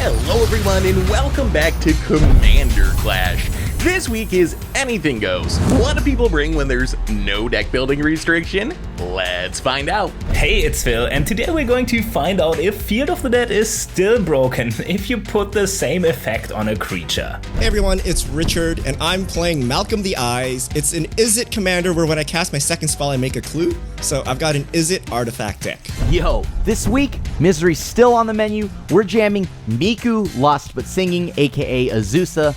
Hello everyone and welcome back to Commander Clash. This week is anything goes. What do people bring when there's no deck building restriction? Let's find out. Hey, it's Phil, and today we're going to find out if Field of the Dead is still broken if you put the same effect on a creature. Hey everyone, it's Richard, and I'm playing Malcolm the Eyes. It's an Izzet commander where when I cast my second spell, I make a clue. So I've got an Izzet artifact deck. Yo, this week, Misery's still on the menu. We're jamming Miku, Lost But Singing, aka Azusa.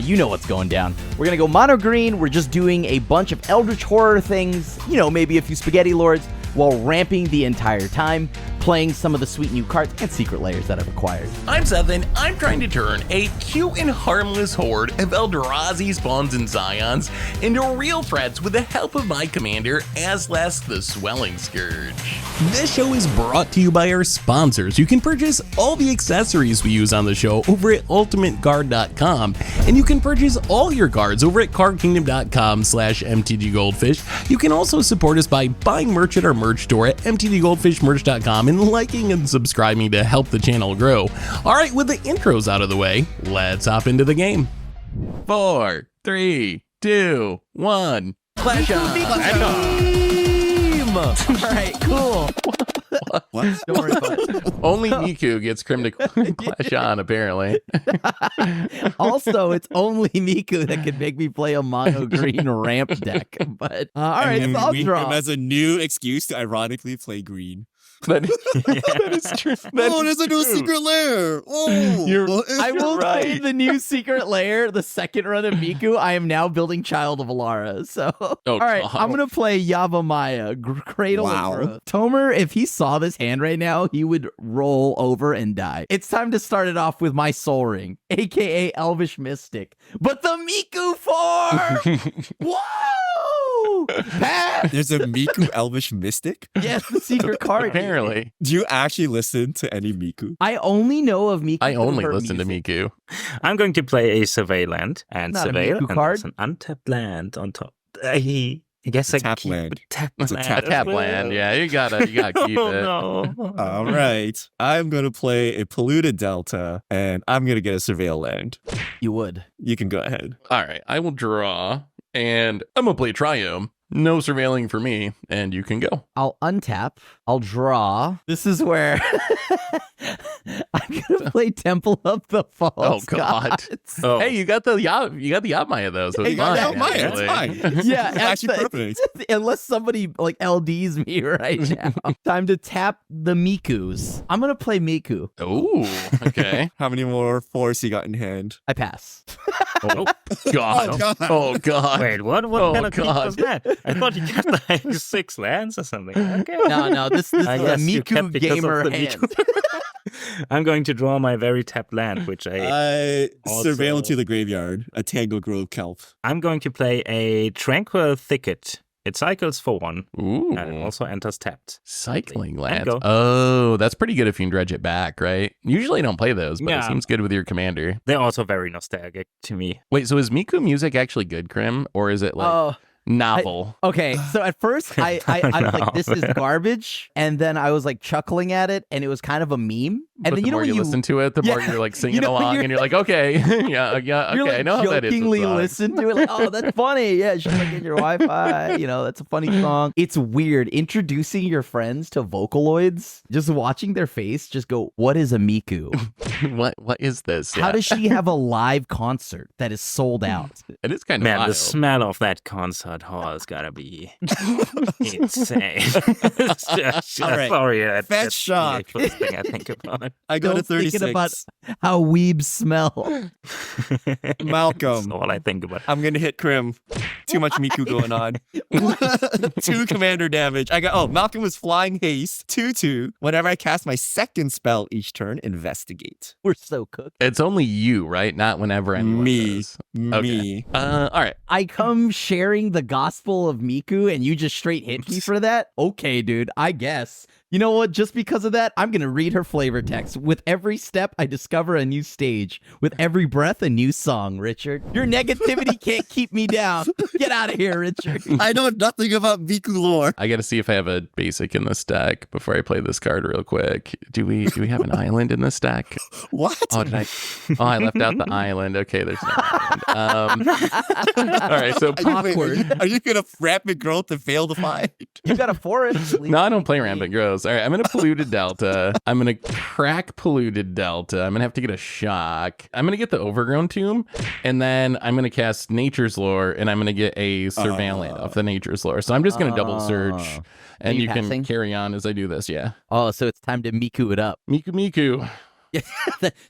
You know what's going down. We're gonna go mono green. We're just doing a bunch of Eldritch Horror things, you know, maybe a few Spaghetti Lords, while ramping the entire time, playing some of the sweet new cards and secret layers that I've acquired. I'm Seth, and I'm trying to turn a cute and harmless horde of Eldrazi spawns and Scions into real threats with the help of my commander, Aslas the Swelling Scourge. This show is brought to you by our sponsors. You can purchase all the accessories we use on the show over at ultimateguard.com, and you can purchase all your cards over at cardkingdom.com/mtggoldfish. You can also support us by buying merch at our merch store at mtggoldfishmerch.com and liking and subscribing to help the channel grow. All right, with the intros out of the way, let's hop into the game. 4, 3, 2, 1. Clash on! All right, cool. What? Don't worry about it. Only Miku gets Crim to clash on, apparently. Also, it's only Miku that can make me play a mono green ramp deck. But all right, And so I'll we draw. as a new excuse to ironically play green. That is true. There's a new secret lair. Oh, I will play right. the new secret lair, the second run of Miku. I am now building Child of Alara. So, all right, God. I'm going to play Yavimaya, Cradle Wow. of Growth. Tomer, if he saw this hand right now, he would roll over and die. It's time to start it off with my Soul Ring, a.k.a. Elvish Mystic. But the Miku form! Whoa! Pass! There's a Miku Elvish Mystic? Yes, the secret card. Apparently. Do you actually listen to any Miku? I only know of Miku. I from only her listen to music. Miku. I'm going to play a Survey land, and Not a Surveil, Miku and card? there's an untapped land on top. I guess I Tap keep land. Tap It's a land. A tap land, yeah, you gotta keep Oh, it. no. All right. I'm going to play a Polluted Delta, and I'm going to get a Surveil land. You would. You can go ahead. All right, I will draw, and I'm gonna play Triome. No surveilling for me, and you can go. I'll untap. I'll draw. This is where I'm gonna play Temple of the False Oh, God. Gods. Oh. Hey, you got the Yavimaya though, so Hey, it's you got fine. Yavimaya, actually. it's fine. Yeah, It's actually perfect. Unless somebody like LDs me right now. Time to tap the Mikus. I'm gonna play Miku. Oh, okay. How many more fours you got in hand? I pass. Oh God. Oh, God. Oh God. Wait, what Oh, kind of creep God. was that? I thought you got like 6 lands or something. Okay. No, this is I a guess you kept Miku because of gamer the hand. Miku. I'm going to draw my very tapped land, which also- Surveil to the graveyard, a Tangle Grove Kelp. I'm going to play a Tranquil Thicket. It cycles for 1, Ooh. and it also enters tapped. Cycling And lands. go. Oh, that's pretty good if you can dredge it back, right? Usually I don't play those, but it Yeah. seems good with your commander. They're also very nostalgic to me. Wait, so is Miku music actually good, Krim? Or is it like Oh, novel? okay. So at first I was like, this is No. garbage, and then I was like chuckling at it, and it was kind of a meme. And But then the you know more when you listen to it, the more Yeah. you're like singing You know, along, you're- and you're like, okay, yeah, okay, You're like I know how that is. a jokingly song. listen to it, like, oh, that's funny. Yeah, she's like in your Wi-Fi. You know, that's a funny song. It's weird introducing your friends to Vocaloids. Just watching their face, just go, "What is a Miku? What is this? How does she have a live concert that is sold out?" It is kind of Man, wild. the smell of that concert hall has gotta be insane. It's just- All right. Sorry, Fetch that's shock. the first thing I think about. I got a Still thinking 36. about how weebs smell. Malcolm. That's all I think about. I'm gonna hit Krim. Too much Miku going on. 2 commander damage. Malcolm was flying haste. 2/2. Whenever I cast my second spell each turn, investigate. We're so cooked. It's only you, right? Not whenever anyone Me. does. Okay. Me. All right. I come sharing the gospel of Miku, and you just straight hit me for that? Okay, dude. I guess You know what? Just because of that, I'm going to read her flavor text. With every step, I discover a new stage. With every breath, a new song, Richard. Your negativity can't keep me down. Get out of here, Richard. I know nothing about Miku lore. I gotta see if I have a basic in this deck before I play this card real quick. Do we have an island in this deck? What? Oh, I left out the island. Okay, there's no island. All right, so Are you gonna rapid growth and fail to find? You got a forest. no, I don't play Rampant Growths. All right, I'm gonna Polluted Delta. I'm gonna crack Polluted Delta. I'm gonna have to get a shock. I'm gonna get the Overgrown Tomb, and then I'm gonna cast Nature's Lore, and I'm gonna get a Surveillant off the Nature's Lore. So I'm just gonna double search, and you can carry on as I do this. Yeah. Oh, so it's time to Miku it up. Miku.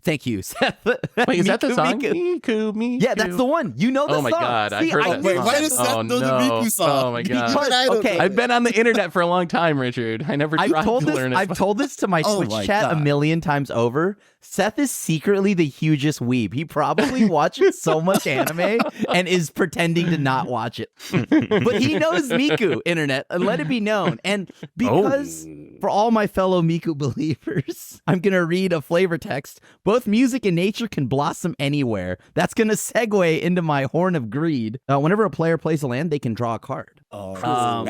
Thank you, Seth. Wait, is that the song? Miku. Yeah, that's the one. You know the song. Oh my god, I heard that. Wait, song. why does Seth know the Miku song? Oh my god. Okay. I've been on the internet for a long time, Richard. I never tried to learn it. I've told this to my Twitch chat a million times over. Seth is secretly the hugest weeb. He probably watches so much anime and is pretending to not watch it. But he knows Miku, internet, and let it be known. And because for all my fellow Miku believers, I'm going to read a flavor text. Both music and nature can blossom anywhere. That's going to segue into my Horn of Greed. Whenever a player plays a land, they can draw a card. Oh, I'm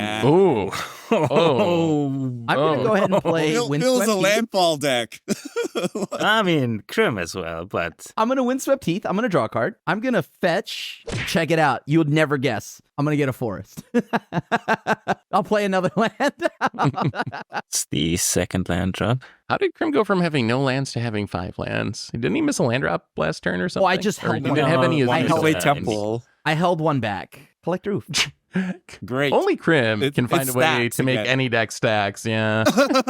going to go ahead and play Phil's a landfall deck. I mean, Krim as well, but I'm going to Windswept Teeth. I'm going to draw a card. I'm going to fetch. Check it out. You would never guess. I'm going to get a forest. I'll play another land. it's the second land drop. How did Krim go from having no lands to having 5 lands? Didn't he miss a land drop last turn or something? Oh, I just held He one. didn't have any I as held Play it. temple. I held one back. Collect Roof. Great. Only Krim can find a way stacks to make again. any deck stacks, yeah.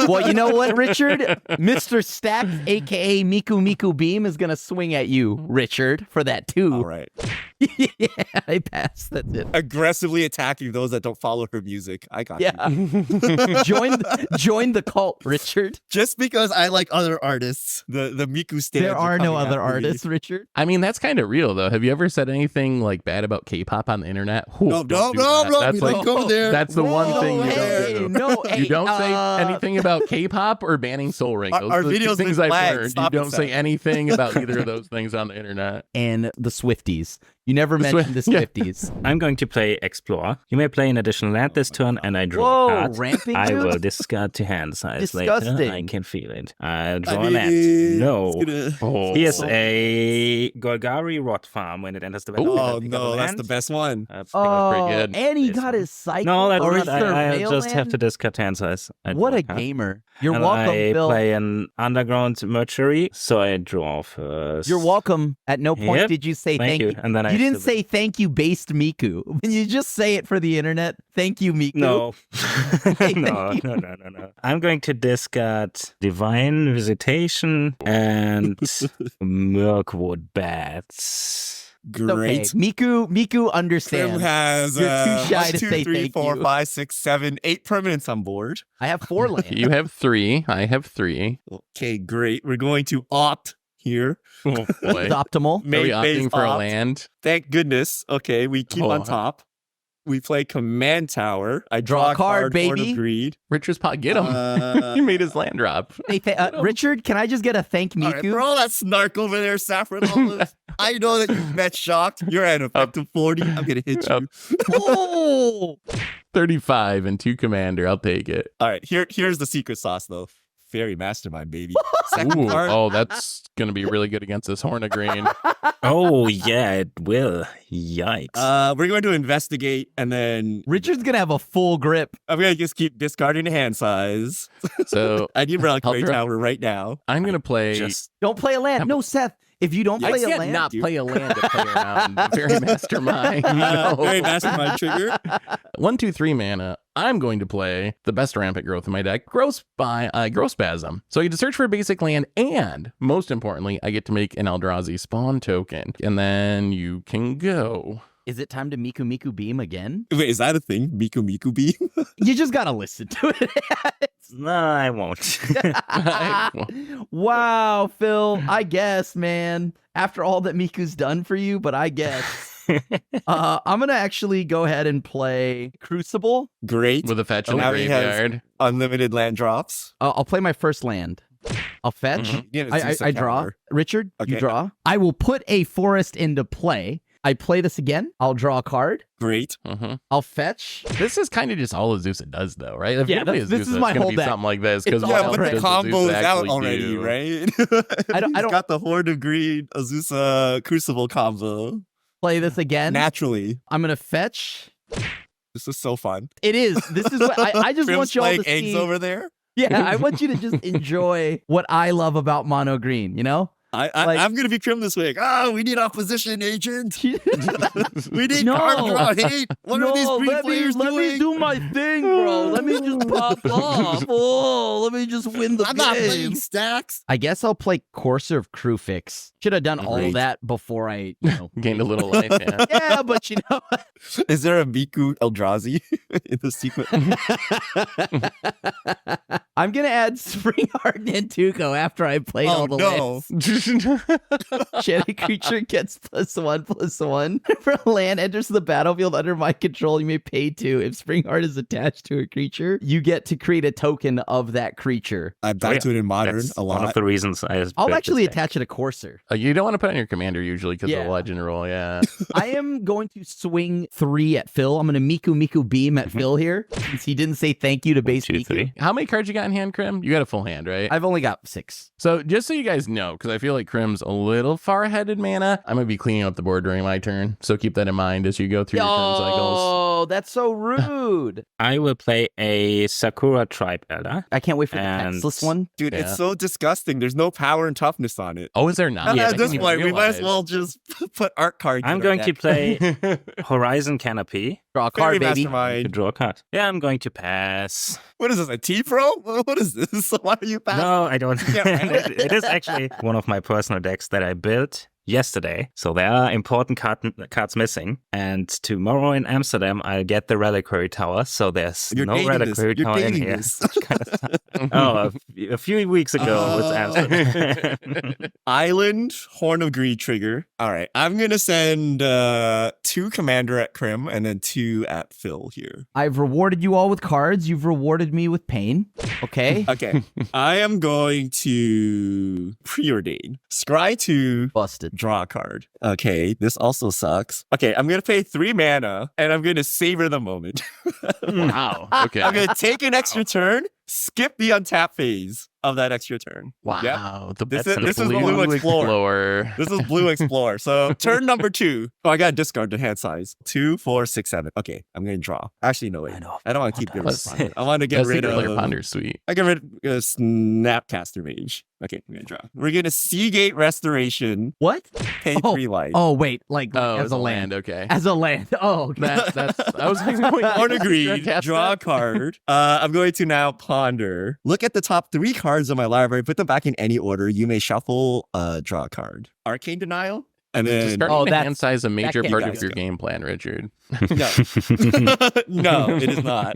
Well, you know what, Richard? Mr. Stack, a.k.a. Miku Beam, is going to swing at you, Richard, for that too. All right. Yeah, I passed. That's it. Aggressively attacking those that don't follow her music. I got Yeah. you. Join the cult, Richard. Just because I like other artists, the Miku stands. There are no coming other after me. artists, Richard. I mean, that's kind of real, though. Have you ever said anything like bad about K-pop on the internet? Ooh, No, don't do no, that. no, That's we like, don't go there. That's the one Whoa, thing you hey, don't do. no, You hey, don't say anything about K-pop or banning Soul Ring. Those Our are the two video's things been I've flagged. learned. Stop You it, don't say Seth. anything about either of those things on the internet. And the Swifties. You never mentioned the Yeah. Swifties. I'm going to play Explore. You may play an additional land this turn, and I draw Whoa, a card. ramping I dude? will discard to hand size Disgusting. later. I can feel it. I'll draw I a land. mean, No. it's gonna- Oh. Here's a Golgari Rot Farm. When it enters the battlefield, Oh I pick up no, a that's land. the best one. pretty Oh, good. and he This got one. his cycle. No, that's or not. his I just have surveillance? to discard hand size. I What draw a card. gamer. You're And welcome, I Bill. play an Underground Mercury, so I draw first. You're welcome. At no point Yep. did you say Thank thank you. you. And then I You didn't activate- say thank you based Miku. When you just say it for the internet, thank you, Miku. No. Thank no, you. no. I'm going to discard Divine Visitation and Mirkwood Bats. Okay. Great. Miku Krim understands. has You're too shy 1, to 2, say 3, thank 4, you. 5, 6, 7, 8 permanents on board. I have 4 lands. You have 3. I have 3. Okay, great. We're going to opt here. Oh, boy. It's optimal. Are we Main phase opting for a opt. land? Thank goodness. Okay, we keep Oh. on top. We play Command Tower. I Draw draw a card, Horn baby. of Greed. Richard's pot, get him. He made his land drop. Hey, Richard, can I just get a thank All right, Miku? for all that snark over there, Saffron Olive, I know that you've met shocked. You're at effective 40. I'm going to hit you. Oh! 35 and 2 commander. I'll take it. All right, here's the secret sauce, though. Fairy Mastermind, baby. Second Ooh, card. oh, that's going to be really good against this Horn of Green. Oh, yeah, it will. Yikes. We're going to investigate, and then Richard's going to have a full grip. I'm going to just keep discarding the hand size. So I need Reliquary I'll draw- Tower right now. I'm going to play... Just Don't play a land. No, Seth. If you don't I play a can't land, not play a land to play around. Fairy Mastermind. No. Fairy Mastermind trigger. 1, 2, 3 mana. I'm going to play the best rampant growth in my deck, Growth Spasm. So I get to search for a basic land, and most importantly, I get to make an Eldrazi spawn token. And then you can go. is it time to Miku Beam again? Wait, is that a thing? Miku Beam? You just got to listen to it. no, I won't. Wow, Phil. I guess, man. After all that Miku's done for you, but I guess. I'm gonna actually go ahead and play Crucible. Great. With a fetch in the now he has graveyard. unlimited land drops. I'll play my first land. I'll fetch. You get a I draw. counter. Richard, you Okay. draw. I will put a forest into play. I play this again. I'll draw a card. Great. I'll fetch. This is kind of just all Azusa does, though, right? If Yeah, you play this is Azusa, my it's gonna whole be deck. something like this. It's Because all Yeah, Well, but the does combo is out already, right? I don't- He's got the Horde of Greed, Azusa, Crucible combo. Play this again. Naturally. I'm gonna fetch. This is so fun. It is. This is what I just Grim's want y'all playing to eggs see. over there. Yeah, I want you to just enjoy what I love about mono green. You know. Like- I'm gonna be Crim this week. Oh, we need opposition agent. We need No. card draw hate. What are these green let players me doing? do my thing, bro. Let me just pop off. Oh, let me just win the I'm game. not playing stacks. I guess I'll play Courser of Crew Fix. Should have done all Great. that before I, Gained a little life, yeah. yeah, but you know. Is there a Miku Eldrazi in the sequence? I'm gonna add Spring Hardened and Tuco after I played all the no. lands. Shadow creature gets +1/+1. If a land enters the battlefield under my control, you may pay 2. If Spring Heart is attached to a creature, you get to create a token of that creature. I'm back to it in Modern That's a one of lot. the reasons I. I'll built actually this deck. attach it to Courser. You don't want to put on your commander usually because of Yeah. the legend rule, yeah. I am going to swing 3 at Phil. I'm going to Miku beam at Phil here, since he didn't say thank you to base 2, Miku. 3. How many cards you got in hand, Krim? You got a full hand, right? I've only got 6. So just so you guys know, because I feel like Krim's a little far ahead in mana, I'm going to be cleaning up the board during my turn. So keep that in mind as you go through your turn cycles. Oh, that's so rude. I will play a Sakura Tribe Elder. I can't wait for the And- textless one. Dude, Yeah. it's so disgusting. There's no power and toughness on it. Oh, is there not? And I at didn't this even point, we might as realize. well just put art cards. I'm in going our to deck. play Horizon Canopy Draw a Fairy card, baby. to Mastermind. draw a card. Yeah, I'm going to pass. What is this, a T-Pro? What is this? Why are you passing? No, I don't. Yeah. It is actually one of my personal decks that I built yesterday. So there are important cards missing. And tomorrow in Amsterdam, I'll get the Reliquary Tower. So there's You're no dating this. Reliquary You're Tower in dating here. this. Oh, a few weeks ago with Oh. Amsterdam. Island, Horn of Greed trigger. All right, I'm going to send 2 Commander at Krim and then 2 at Phil here. I've rewarded you all with cards. You've rewarded me with pain. Okay. Okay, I am going to preordain. Scry 2, Busted. draw a card. Okay, this also sucks. Okay, I'm going to pay 3 mana and I'm going to savor the moment. Wow. Okay. I'm going to take an extra turn, skip the untap phase of that extra turn. Wow. Yep. The This That's is an Blue Blue Explorer. This is Blue Explorer. So turn number 2. Oh, I got to discard the hand size. 2, 4, 6, 7. Okay, I'm going to draw. Actually, no, wait. I know. I don't want to keep getting Let's- responded. I want to get That's rid Secret Lair of... Ponder Suite. I get rid of Snapcaster Mage. Okay, I'm going to draw. We're going to Seagate Restoration. What? Pay 3 life. Oh, wait. Like Oh, as a land. Okay. As a land. Oh, okay. That's. I was like, wait, Horn did of you Greed, cast draw a that? card. I'm going to now ponder. Look at the top 3 cards of my library, put them back in any order. You may shuffle, draw a card. Arcane Denial. And then, Discarding Oh, the that's- hand size a major can't part go. of your game plan, Richard. no. No, it is not.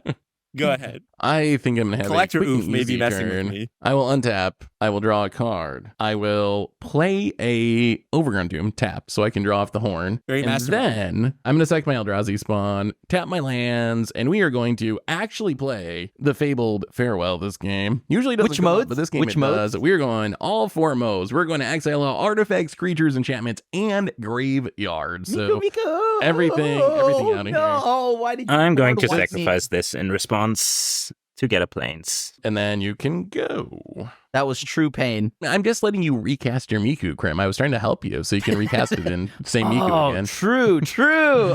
Go ahead. I think I'm gonna have Collector a quick Oof and may be easy messing with turn. me. I will untap. I will draw a card. I will play a Overgrown Tomb, tap, so I can draw off the horn. Very and masterful. then I'm gonna sack my Eldrazi spawn, tap my lands, and we are going to actually play the fabled Farewell this game. Usually it doesn't Which come up, modes? but this game Which it modes? does. We're going all 4 modes. We're going to exile all artifacts, creatures, enchantments, and graveyards. So Miku. everything out of here. No, why did you I'm going to white me? sacrifice this in response to get a planes. and then you can go. That was true pain. I'm just letting you recast your Miku, Krim. I was trying to help you so you can recast it in same Miku Oh, again. true.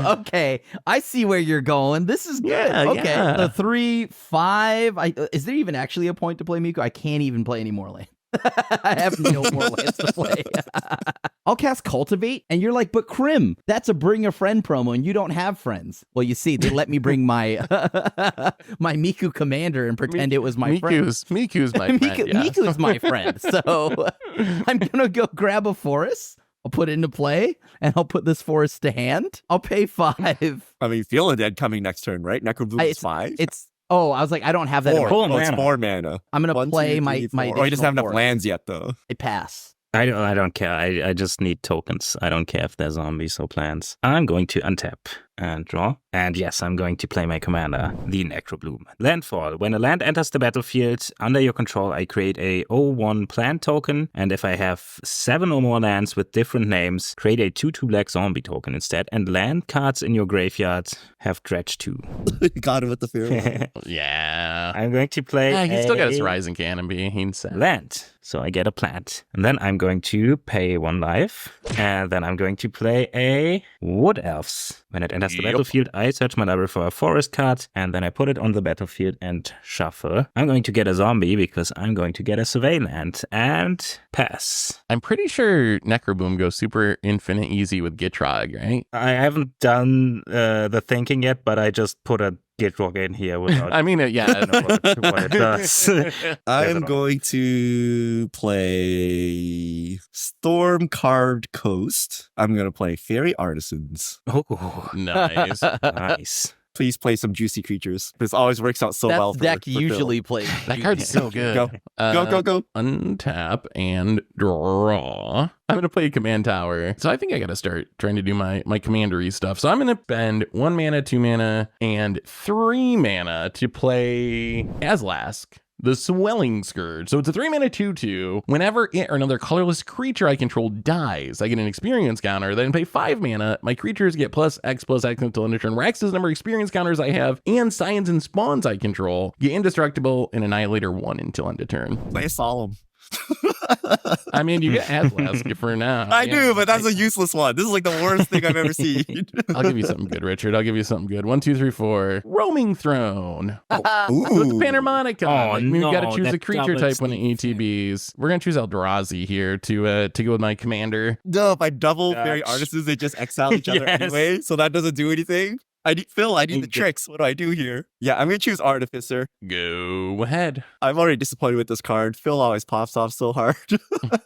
Okay, I see where you're going. This is good. Yeah, Okay, yeah. the 3, 5. Is there even actually a point to play Miku? I can't even play any more land. I have no more lands to play. I'll cast Cultivate, and you're like, but Krim, that's a bring a friend promo, and you don't have friends. Well, you see, they let me bring my my Miku commander and pretend it was my friend. Miku's my friend. Yeah. Miku's my friend. So I'm gonna go grab a forest. I'll put it into play, and I'll put this forest to hand. I'll pay 5. I mean, Feeling Dead coming next turn, right? Necrobloom is 5. It's I was like, I don't have that. in 4. my- Full Oh, it's mana. 4 mana. I'm gonna 1, play 2, my 3, my. 4. Oh, he doesn't have enough additional forest. lands yet, though. I pass. I don't care. I just need tokens. I don't care if they're zombies or plants. I'm going to untap and draw. And yes, I'm going to play my commander, the Necrobloom. Landfall. When a land enters the battlefield under your control, I create a 0/1 plant token. And if I have 7 or more lands with different names, create a 2/2 black zombie token instead. And land cards in your graveyard have dredge 2. Got him with the fear. Yeah. I'm going to play He's still got his a Rising Canopy. He's set. land. So I get a plant. And then I'm going to pay 1 life. And then I'm going to play a Wood Elves. When it enters the battlefield, I search my library for a forest card. And then I put it on the battlefield and shuffle. I'm going to get a zombie because I'm going to get a survey land. And pass. I'm pretty sure Necroboom goes super infinite easy with Gitrog, right? I haven't done the thinking yet, but I just put a Gitrog in here without I mean, yeah. I don't know what it does. I am going to play Storm Carved Coast. I'm going to play Fairy Artisans. Oh, Nice. nice. Please play some juicy creatures. This always works out so well That for deck for Phil. usually plays. That card's so good. Go. Go. Untap and draw. I'm going to play Command Tower. So I think I got to start trying to do my commandery stuff. So I'm going to spend 1 mana, 2 mana, and 3 mana to play Azlask, the Swelling Scourge. So it's a 3 mana 2/2. Whenever it or another colorless creature I control dies, I get an experience counter. Then pay 5 mana. My creatures get +X/+X until end of turn. X is the number of experience counters I have, and scions and spawns I control get indestructible and Annihilator 1 until end of turn. Play Solemn. I mean, you get Azlask for now. I Yeah. do, but that's a useless one. This is like the worst thing I've ever seen. I'll give you something good, Richard. I'll give you something good. 1, 2, 3, 4. Roaming Throne. Ooh. With the Panharmonicon. Oh, We've got to no, choose a that creature double type when it ETBs. We're gonna choose Eldrazi here to go with my commander. No, if I double Gosh. Fairy Artisans, they just exile each other Yes. anyway, so that doesn't do anything. I need the tricks. What do I do here? Yeah, I'm gonna choose Artificer. Go ahead. I'm already disappointed with this card. Phil always pops off so hard.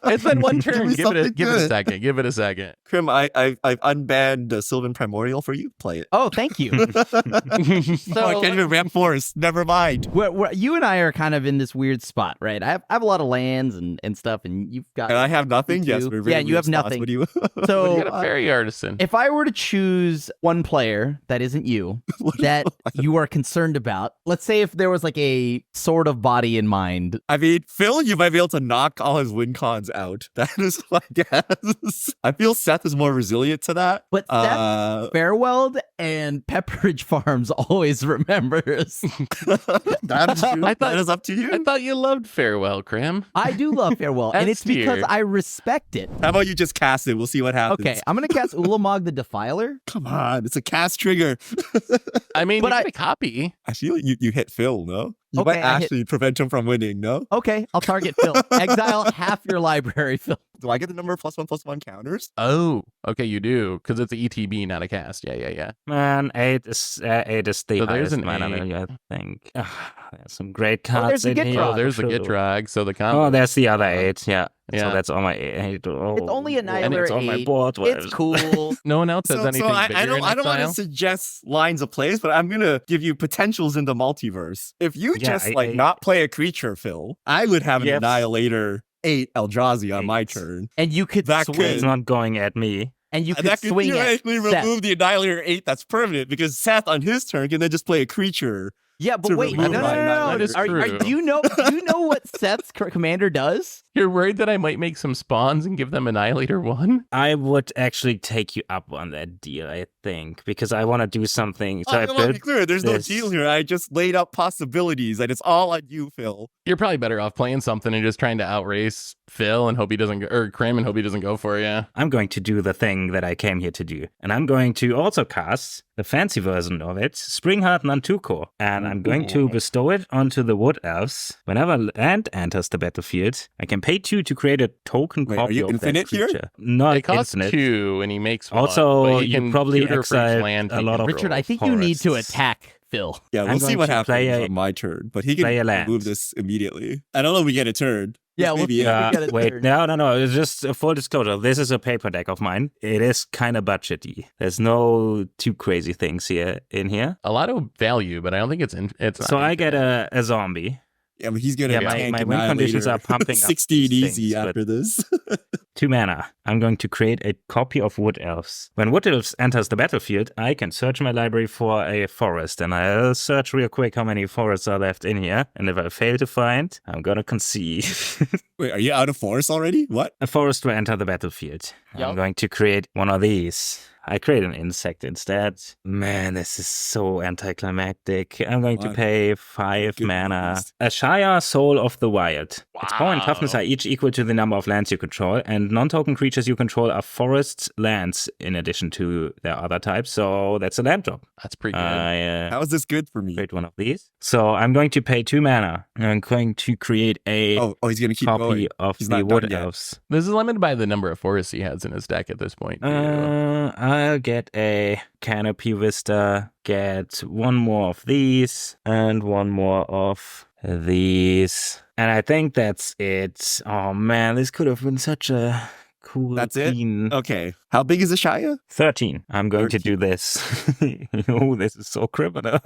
It's been one Give turn. me Give it something a good. second. Give it a second. Krim, I've unbanned the Sylvan Primordial for you. Play it. Oh, thank you. Oh, I can't even ramp forest. Never mind. You and I are kind of in this weird spot, right? I have a lot of lands and stuff, and you've got. And I have nothing. Me Yes, too. we're Yeah, very you weird have spots. nothing. What do you? So You got a fairy artisan. if I were to choose one player that isn't you, that you are concerned about, let's say if there was like a sort of body in mind. I mean, Phil, you might be able to knock all his win cons out. That is my guess. I feel Seth is more resilient to that. But Seth Farewelled and Pepperidge Farms always remembers. That is true. I thought- that is up to you. I thought you loved Farewell, Krim. I do love Farewell, and it's S tier. because I respect it. How about you just cast it? We'll see what happens. Okay, I'm gonna cast Ulamog the Defiler. Come on, it's a cast trigger. I mean, But you I- get a copy. I feel like you hit Phil, no? You Okay, might I hit- actually prevent him from winning, no? Okay, I'll target Phil. Exile half your library, Phil. Do I get the number +1/+1 counters? Oh, okay, you do, because it's a ETB, not a cast. Yeah. Man, 8 is the So there's highest an mana eight. value, I think. There's some great Oh, cards there's the in here. Gitrog. Oh, there's the True. Gitrog, so the combo. Oh, there's the other 8, yeah. Yeah. So that's all my 8. Oh, It's only a and Annihilator it's on my 8. board. It's cool. No one else has So anything I bigger don't in want to exile? suggest lines of plays, but I'm gonna give you potentials in the multiverse. If you Yeah, just not play a creature, Phil, I would have an Yes. Annihilator 8 Eldrazi on my 8. turn. And you could That swing. It's not going at me. And you And could that could swing it. theoretically Seth. remove the Annihilator 8 that's permanent because Seth on his turn can then just play a creature. Yeah, but to wait, no, remove no, my no, no. That is true. Do you know what Seth's commander does? You're worried that I might make some spawns and give them Annihilator 1? I would actually take you up on that deal, I think, because I want to do something. So I I want to be built clear, there's no this- deal here. I just laid out possibilities and it's all on you, Phil. You're probably better off playing something and just trying to outrace Phil and hope he doesn't go, or Krim and hope he doesn't go for you. I'm going to do the thing that I came here to do. And I'm going to also cast the fancy version of it, Springheart Nantuko. And I'm going to bestow it onto the Wood Elves. Whenever land enters the battlefield, I can pay 2 to create a token Wait, are copy you of infinite that here? creature. Not It costs infinite. 2 and he makes 1. Also, but he you can probably tutor for each exiled land a he lot can of- Richard, I think you need to forests. attack Phil. Yeah, we'll I'm see going what to happens play on my turn, but he play a can land. remove this immediately. I don't know if we get a turn. Yeah, we'll Maybe, see. yeah. We got it Wait, third. no. It's just a full disclosure. This is a paper deck of mine. It is kind of budgety. There's no too crazy things in here. A lot of value, but I don't think it's So not I get a zombie. Yeah, but he's gonna Yeah, tank my win conditions Annihilator are pumping up 16 these easy things, but- after this. 2 mana. I'm going to create a copy of Wood Elves. When Wood Elves enters the battlefield, I can search my library for a forest, and I'll search real quick how many forests are left in here. And if I fail to find, I'm gonna concede. Wait, are you out of forest already? What? A forest will enter the battlefield. Yup. I'm going to create one of these. I create an insect instead. Man, this is so anticlimactic. I'm going to What? pay 5 Good mana. beast. A Shire Soul of the Wild. Its power and toughness Wow. are each equal to the number of lands you control, and non-token creatures you control are forests, lands, in addition to their other types. So that's a land drop. That's pretty good. I How is this good for me? create one of these. So I'm going to pay 2 mana. I'm going to create a Oh, he's gonna keep copy going. of He's the not Wood done yet. Elves. This is limited by the number of forests he has in his deck at this point. too. I'll get a Canopy Vista, get one more of these, and one more of these. And I think that's it. Oh man, this could have been such a cool That's it? scene. Okay. How big is the Shia? 13. I'm going to do this. Oh, this is so criminal.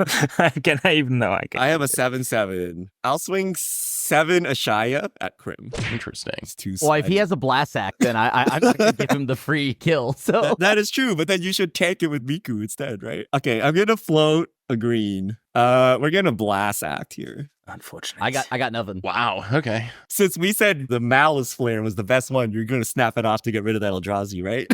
Can I even know? I can. I have a 7/7. I'll swing 7 Ashaya at Crim. Interesting. It's too Well, if he slimy. has a blast act, then I'm not gonna give him the free kill. So That is true, but then you should tank it with Miku instead, right? Okay, I'm gonna float a green. We're gonna blast act here. Unfortunately. I got nothing. Wow. Okay. Since we said the Malice Flare was the best one, you're gonna snap it off to get rid of that Eldrazi, right?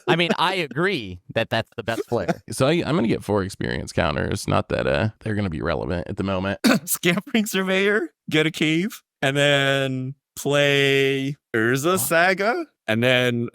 I mean, I agree that that's the best player. So I'm going to get 4 experience counters. Not that they're going to be relevant at the moment. Scampering Surveyor, get a cave, and then play Urza Saga, and then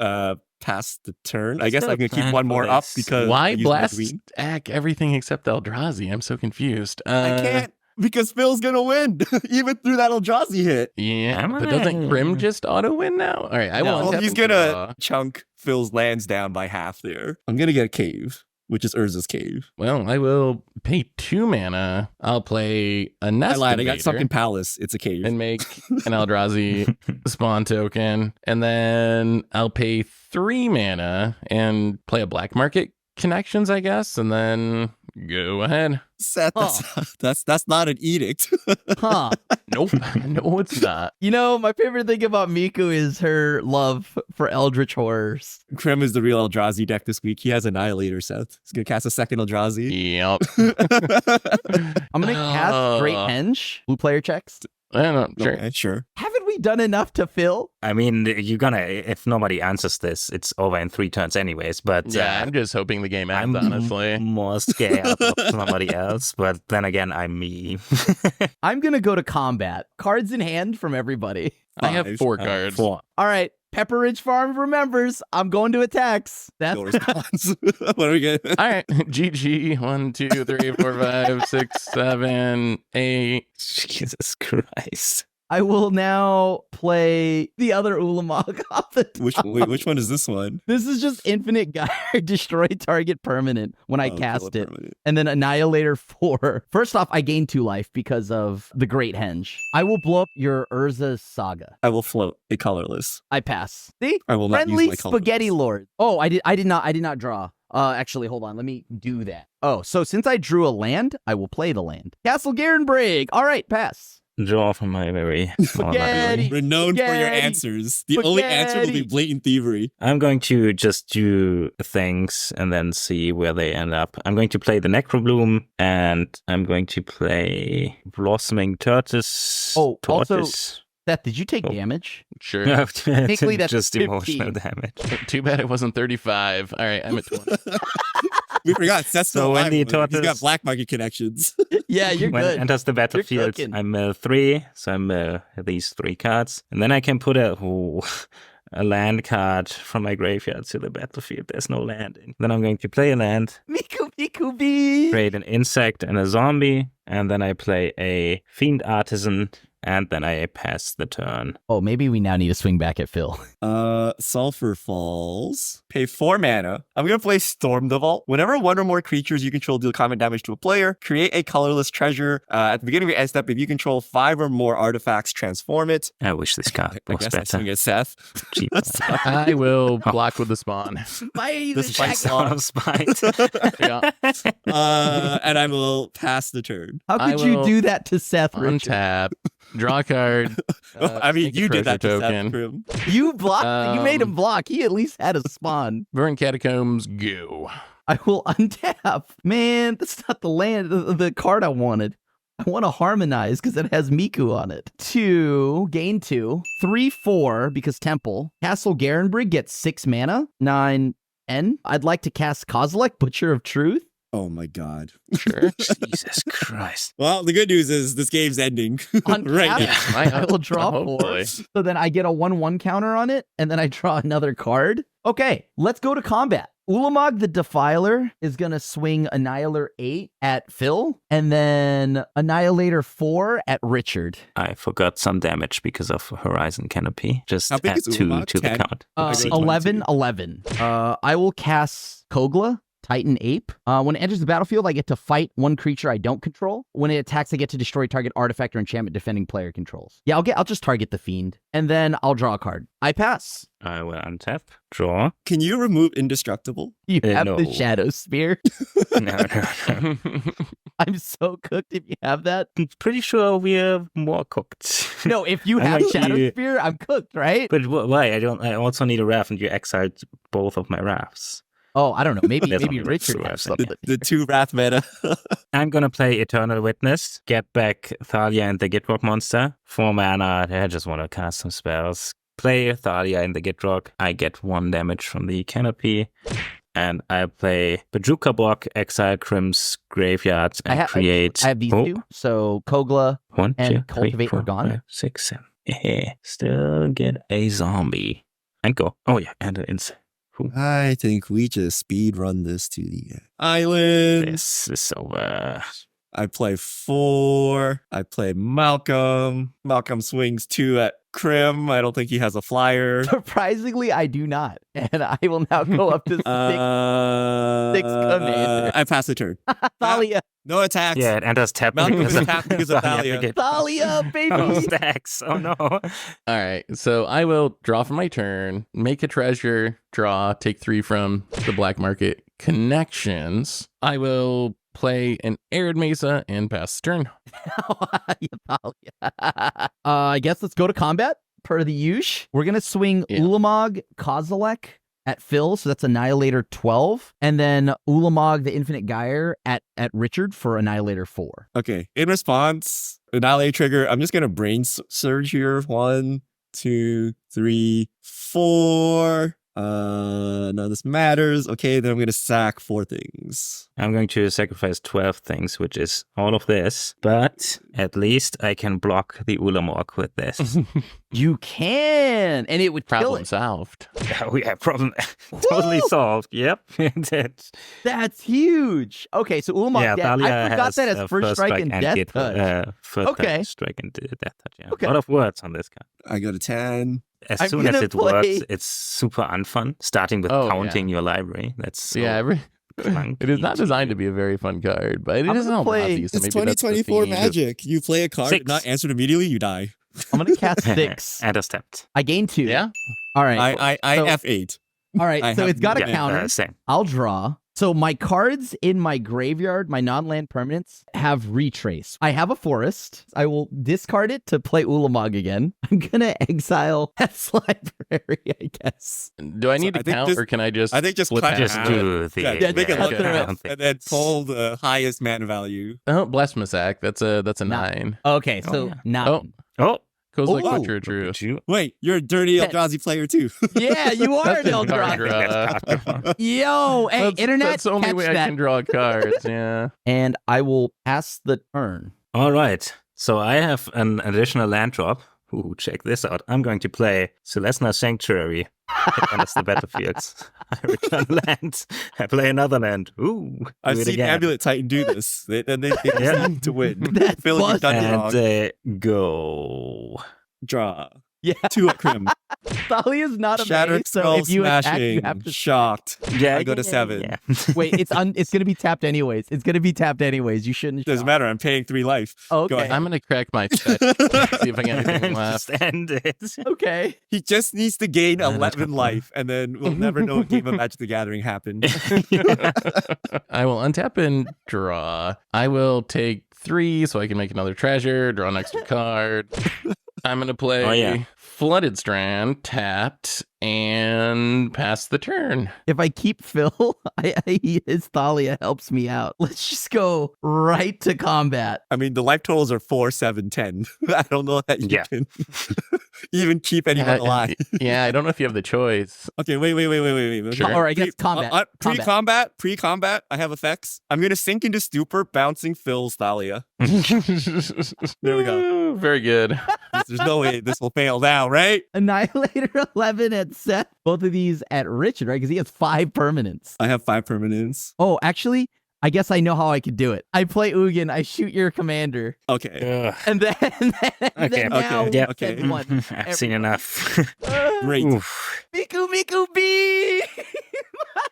pass the turn. I Is guess there I'm a gonna keep plan one for more up this? because I Why used my blast green. stack everything except Eldrazi? I'm so confused. I can't because Phil's gonna win even through that Eldrazi hit. Yeah, Am but I? doesn't Grim just auto win now? All right, I No. won't. Well, he's gonna chunk Phil's lands down by half there. I'm gonna get a cave, which is Urza's cave. Well, I will pay 2 mana. I'll play a I Nest lied. I got Invader Sunken Palace. It's a cave. and make an Eldrazi spawn token, and then I'll pay 3 mana and play a Black Market Connections, I guess, and then go ahead. Seth, that's not an edict. Huh. Nope, no, it's not. You know, my favorite thing about Miku is her love for Eldritch horrors. Krem is the real Eldrazi deck this week. He has Annihilator, Seth. He's gonna cast a second Eldrazi. Yep. I'm gonna cast Great Henge. Blue player checks. I don't know. Sure. Okay, sure. Haven't we done enough to fill? I mean, you're gonna, if nobody answers this, it's over in 3 turns anyways, but Yeah, I'm just hoping the game ends, I'm honestly. more scared of somebody else, but then again, I'm me. I'm gonna go to combat. Cards in hand from everybody. I have 4 Uh, cards. 4. All right. Pepper Ridge Farm remembers. I'm going to attacks. That's No response. What are we getting? All right, GG. 1, 2, 3, 4, 5, 6, 7, 8. Jesus Christ. I will now play the other Ulamog off the top. Which one is this one? This is just Infinite Gyre, destroy target permanent when I Oh, cast kill a it. permanent. And then Annihilator 4. First off, I gain 2 life because of the Great Henge. I will blow up your Urza Saga. I will float a colorless. I pass. See? I will not Friendly use my colorless. Spaghetti Lord. Oh, I did not draw. Actually, hold on. Let me do that. Oh, so since I drew a land, I will play the land. Castle Garenbrag. All right, pass. Draw from my very small Spaghetti. library. Renowned for your Spaghetti. answers. The only answer will be Spaghetti. blatant thievery. I'm going to just do things and then see where they end up. I'm going to play the Necrobloom, and I'm going to play Blossoming Tortoise. Oh, also- Tortoise. Seth, did you take Oh. damage? Sure. Technically, that's just 15. emotional damage. Too bad it wasn't 35. All right, I'm at 20. We forgot. Seth's So still when alive. the He's got tortoise- black market connections. Yeah, you're When good. it enters the battlefield, cooking. I'm 3, so I'm these 3 cards. And then I can put a land card from my graveyard to the battlefield. There's no land in. Then I'm going to play a land, Miku B. create an insect and a zombie, and then I play a Fiend Artisan, and then I pass the turn. Oh, maybe we now need to swing back at Phil. Sulfur Falls. Pay 4 mana. I'm gonna play Storm the Vault. Whenever one or more creatures you control deal combat damage to a player, create a colorless treasure. At the beginning of your end step, if you control 5 or more artifacts, transform it. I wish this card I was guess I swing better. at Seth. Cheap. I will block with the spawn. My This attack- fight Out of spite. Yeah. And I will pass the turn. How I could you will do that to Seth, Richard? Untap. Draw a card. I mean, make a you did that treasure to Seth token. Prim. You blocked. You made him Um, block. He at least had a spawn. Burn Catacombs, go. I will untap. Man, that's not the land. The card I wanted. I want to harmonize because it has Miku on it. 2, gain 2. 3, 4 because Temple. Castle Garenbrig gets 6 mana. 9, N. I'd like to cast Kozilek, Butcher of Truth. Oh my god. Sure. Jesus Christ. Well, the good news is this game's ending On right tap, now. Yeah. I will draw 4. Hopefully. So then I get a 1/1 counter on it, and then I draw another card. Okay, let's go to combat. Ulamog the Defiler is going to swing Annihilator 8 at Phil, and then Annihilator 4 at Richard. I forgot some damage because of Horizon Canopy. Just How big add is 2 Ulamog? to the 10? count. Oopsie. 11, 11. I will cast Kogla, Titan Ape. When it enters the battlefield, I get to fight one creature I don't control. When it attacks, I get to destroy target artifact or enchantment defending player controls. Yeah, I'll just target the Fiend, and then I'll draw a card. I pass. I will untap, draw. Can you remove indestructible? You have the no. Shadow Spear. No. I'm so cooked if you have that. I'm pretty sure we are more cooked. No, if you I have like Shadow you. Spear, I'm cooked, right? But why? I also need a Wrath, and you exiled both of my Wraths. Oh, I don't know. Maybe That's maybe not Richard true, has I think. something. The 2 Wrath meta. I'm gonna play Eternal Witness, get back Thalia and the Gitrock monster. 4 mana, I just want to cast some spells. Play Thalia and the Gitrock. I get 1 damage from the canopy. And I play Bajuka Block, exile Crim's Graveyard, and create... I have these 2. So Kogla 1, and 2, 3, Cultivate 4, are gone. 5, 6, 7. Yeah, still get a zombie. And go. Oh yeah, and an insect. I think we just speed run this to the island. This is over. I play 4. I play Malcolm. Malcolm swings 2 at Crim. I don't think he has a flyer. Surprisingly, I do not. And I will now go up to 6. Commander. I pass the turn. Thalia. No attacks. Yeah, it enters tap. Malcolm because is of- attacked because of Thalia. Thalia. Thalia, Oh, baby. stacks. Oh no. All right, so I will draw for my turn, make a treasure, draw, take 3 from the black market connections. I will play an Arid Mesa and pass the turn. I guess let's go to combat per the usual. We're going to swing Yeah. Ulamog Kozilek at Phil, so that's Annihilator 12, and then Ulamog the Infinite Gyre at Richard for Annihilator 4. Okay. In response, Annihilate trigger. I'm just gonna brain surge here. 1, 2, 3, 4. None of this matters. Okay, then I'm gonna sack 4 things. I'm going to sacrifice 12 things, which is all of this, but at least I can block the Ulamog with this. You can, and it would kill Problem it. solved. We have problem totally solved. Yep. That's That's huge. Okay, so Ulamog yeah, dead. Thalia I forgot has that as first strike and death touch. First Okay. strike and death touch. Yeah. Okay. A lot of words on this card. I go to 10. As I'm soon as gonna it play- works, it's super unfun. Starting with Oh, yeah. counting your library. That's so clunky it is not designed to be a very fun card, but it I'm is gonna an play- Eldrazi, so It's maybe that's the 2024 theme. magic. You play a card, 6. not answered immediately, you die. I'm going to cast 6. and a stepped. I gain 2. Yeah? All right. I So- F8. All right, I so have it's got a no- counter. Same. I'll draw. So my cards in my graveyard, my non-land permanents, have retrace. I have a forest. I will discard it to play Ulamog again. I'm gonna exile Heth's library, I guess. Do I need I to think count, just- or can I just I think just flip cut half Just of do it? the Yeah, make it cut look the bad, rest. and then pull the highest mana value. Oh, Blasphemous Act. That's a 9. Okay, Oh, so yeah. 9. Oh. Oh, Goes like Oh. Butcher of look Truth. at you. Wait, you're a dirty That- Eldrazi player too. Yeah, you are an That's a Eldrazi. card draw. Yo, hey, That's- internet, That's the only catch way that. I can draw cards, yeah. And I will pass the turn. All right. So I have an additional land drop. Ooh, check this out. I'm going to play Celestina Sanctuary. It enters the battlefield. I return land. I play another land. Ooh. I've do it seen again. Amulet Titan do this. They Yeah. need to win. That's Phil, you've done it wrong. And go. Draw. Yeah, 2 at Crim. Thalia's not a Shattered maze, so Skull if you attack, smashing. you have to Shocked. Yeah, I go to 7. Yeah. wait. It's gonna be tapped anyways. It's gonna be tapped anyways. You shouldn't. Doesn't shop. matter. I'm paying 3 life. Oh, Go okay. ahead. I'm going to crack my fetch, see if I get anything left. Just end it. Okay. He just needs to gain 11 life, and then we'll never know a game of Magic the Gathering happened. I will untap and draw. I will take 3 so I can make another treasure, draw an extra card. I'm going to play yeah. Flooded Strand, tapped, and pass the turn. If I keep Phil, his Thalia helps me out. Let's just go right to combat. I mean, the life totals are 4, 7, 10. I don't know that you Yeah. can even keep anyone alive. Yeah, I don't know if you have the choice. Okay, wait. Sure. Or I guess combat. Pre-combat, I have effects. I'm going to sink into stupor, bouncing Phil's Thalia. There we go. Very good. There's no way this will fail now, right? Annihilator 11 at Seth. Both of these at Richard, right? Because he has 5 permanents. I have 5 permanents. Oh, actually, I guess I know how I could do it. I play Ugin, I shoot your commander, Okay. Ugh. and then now okay, we okay. send one. I've seen enough. Great. Oof. Miku B!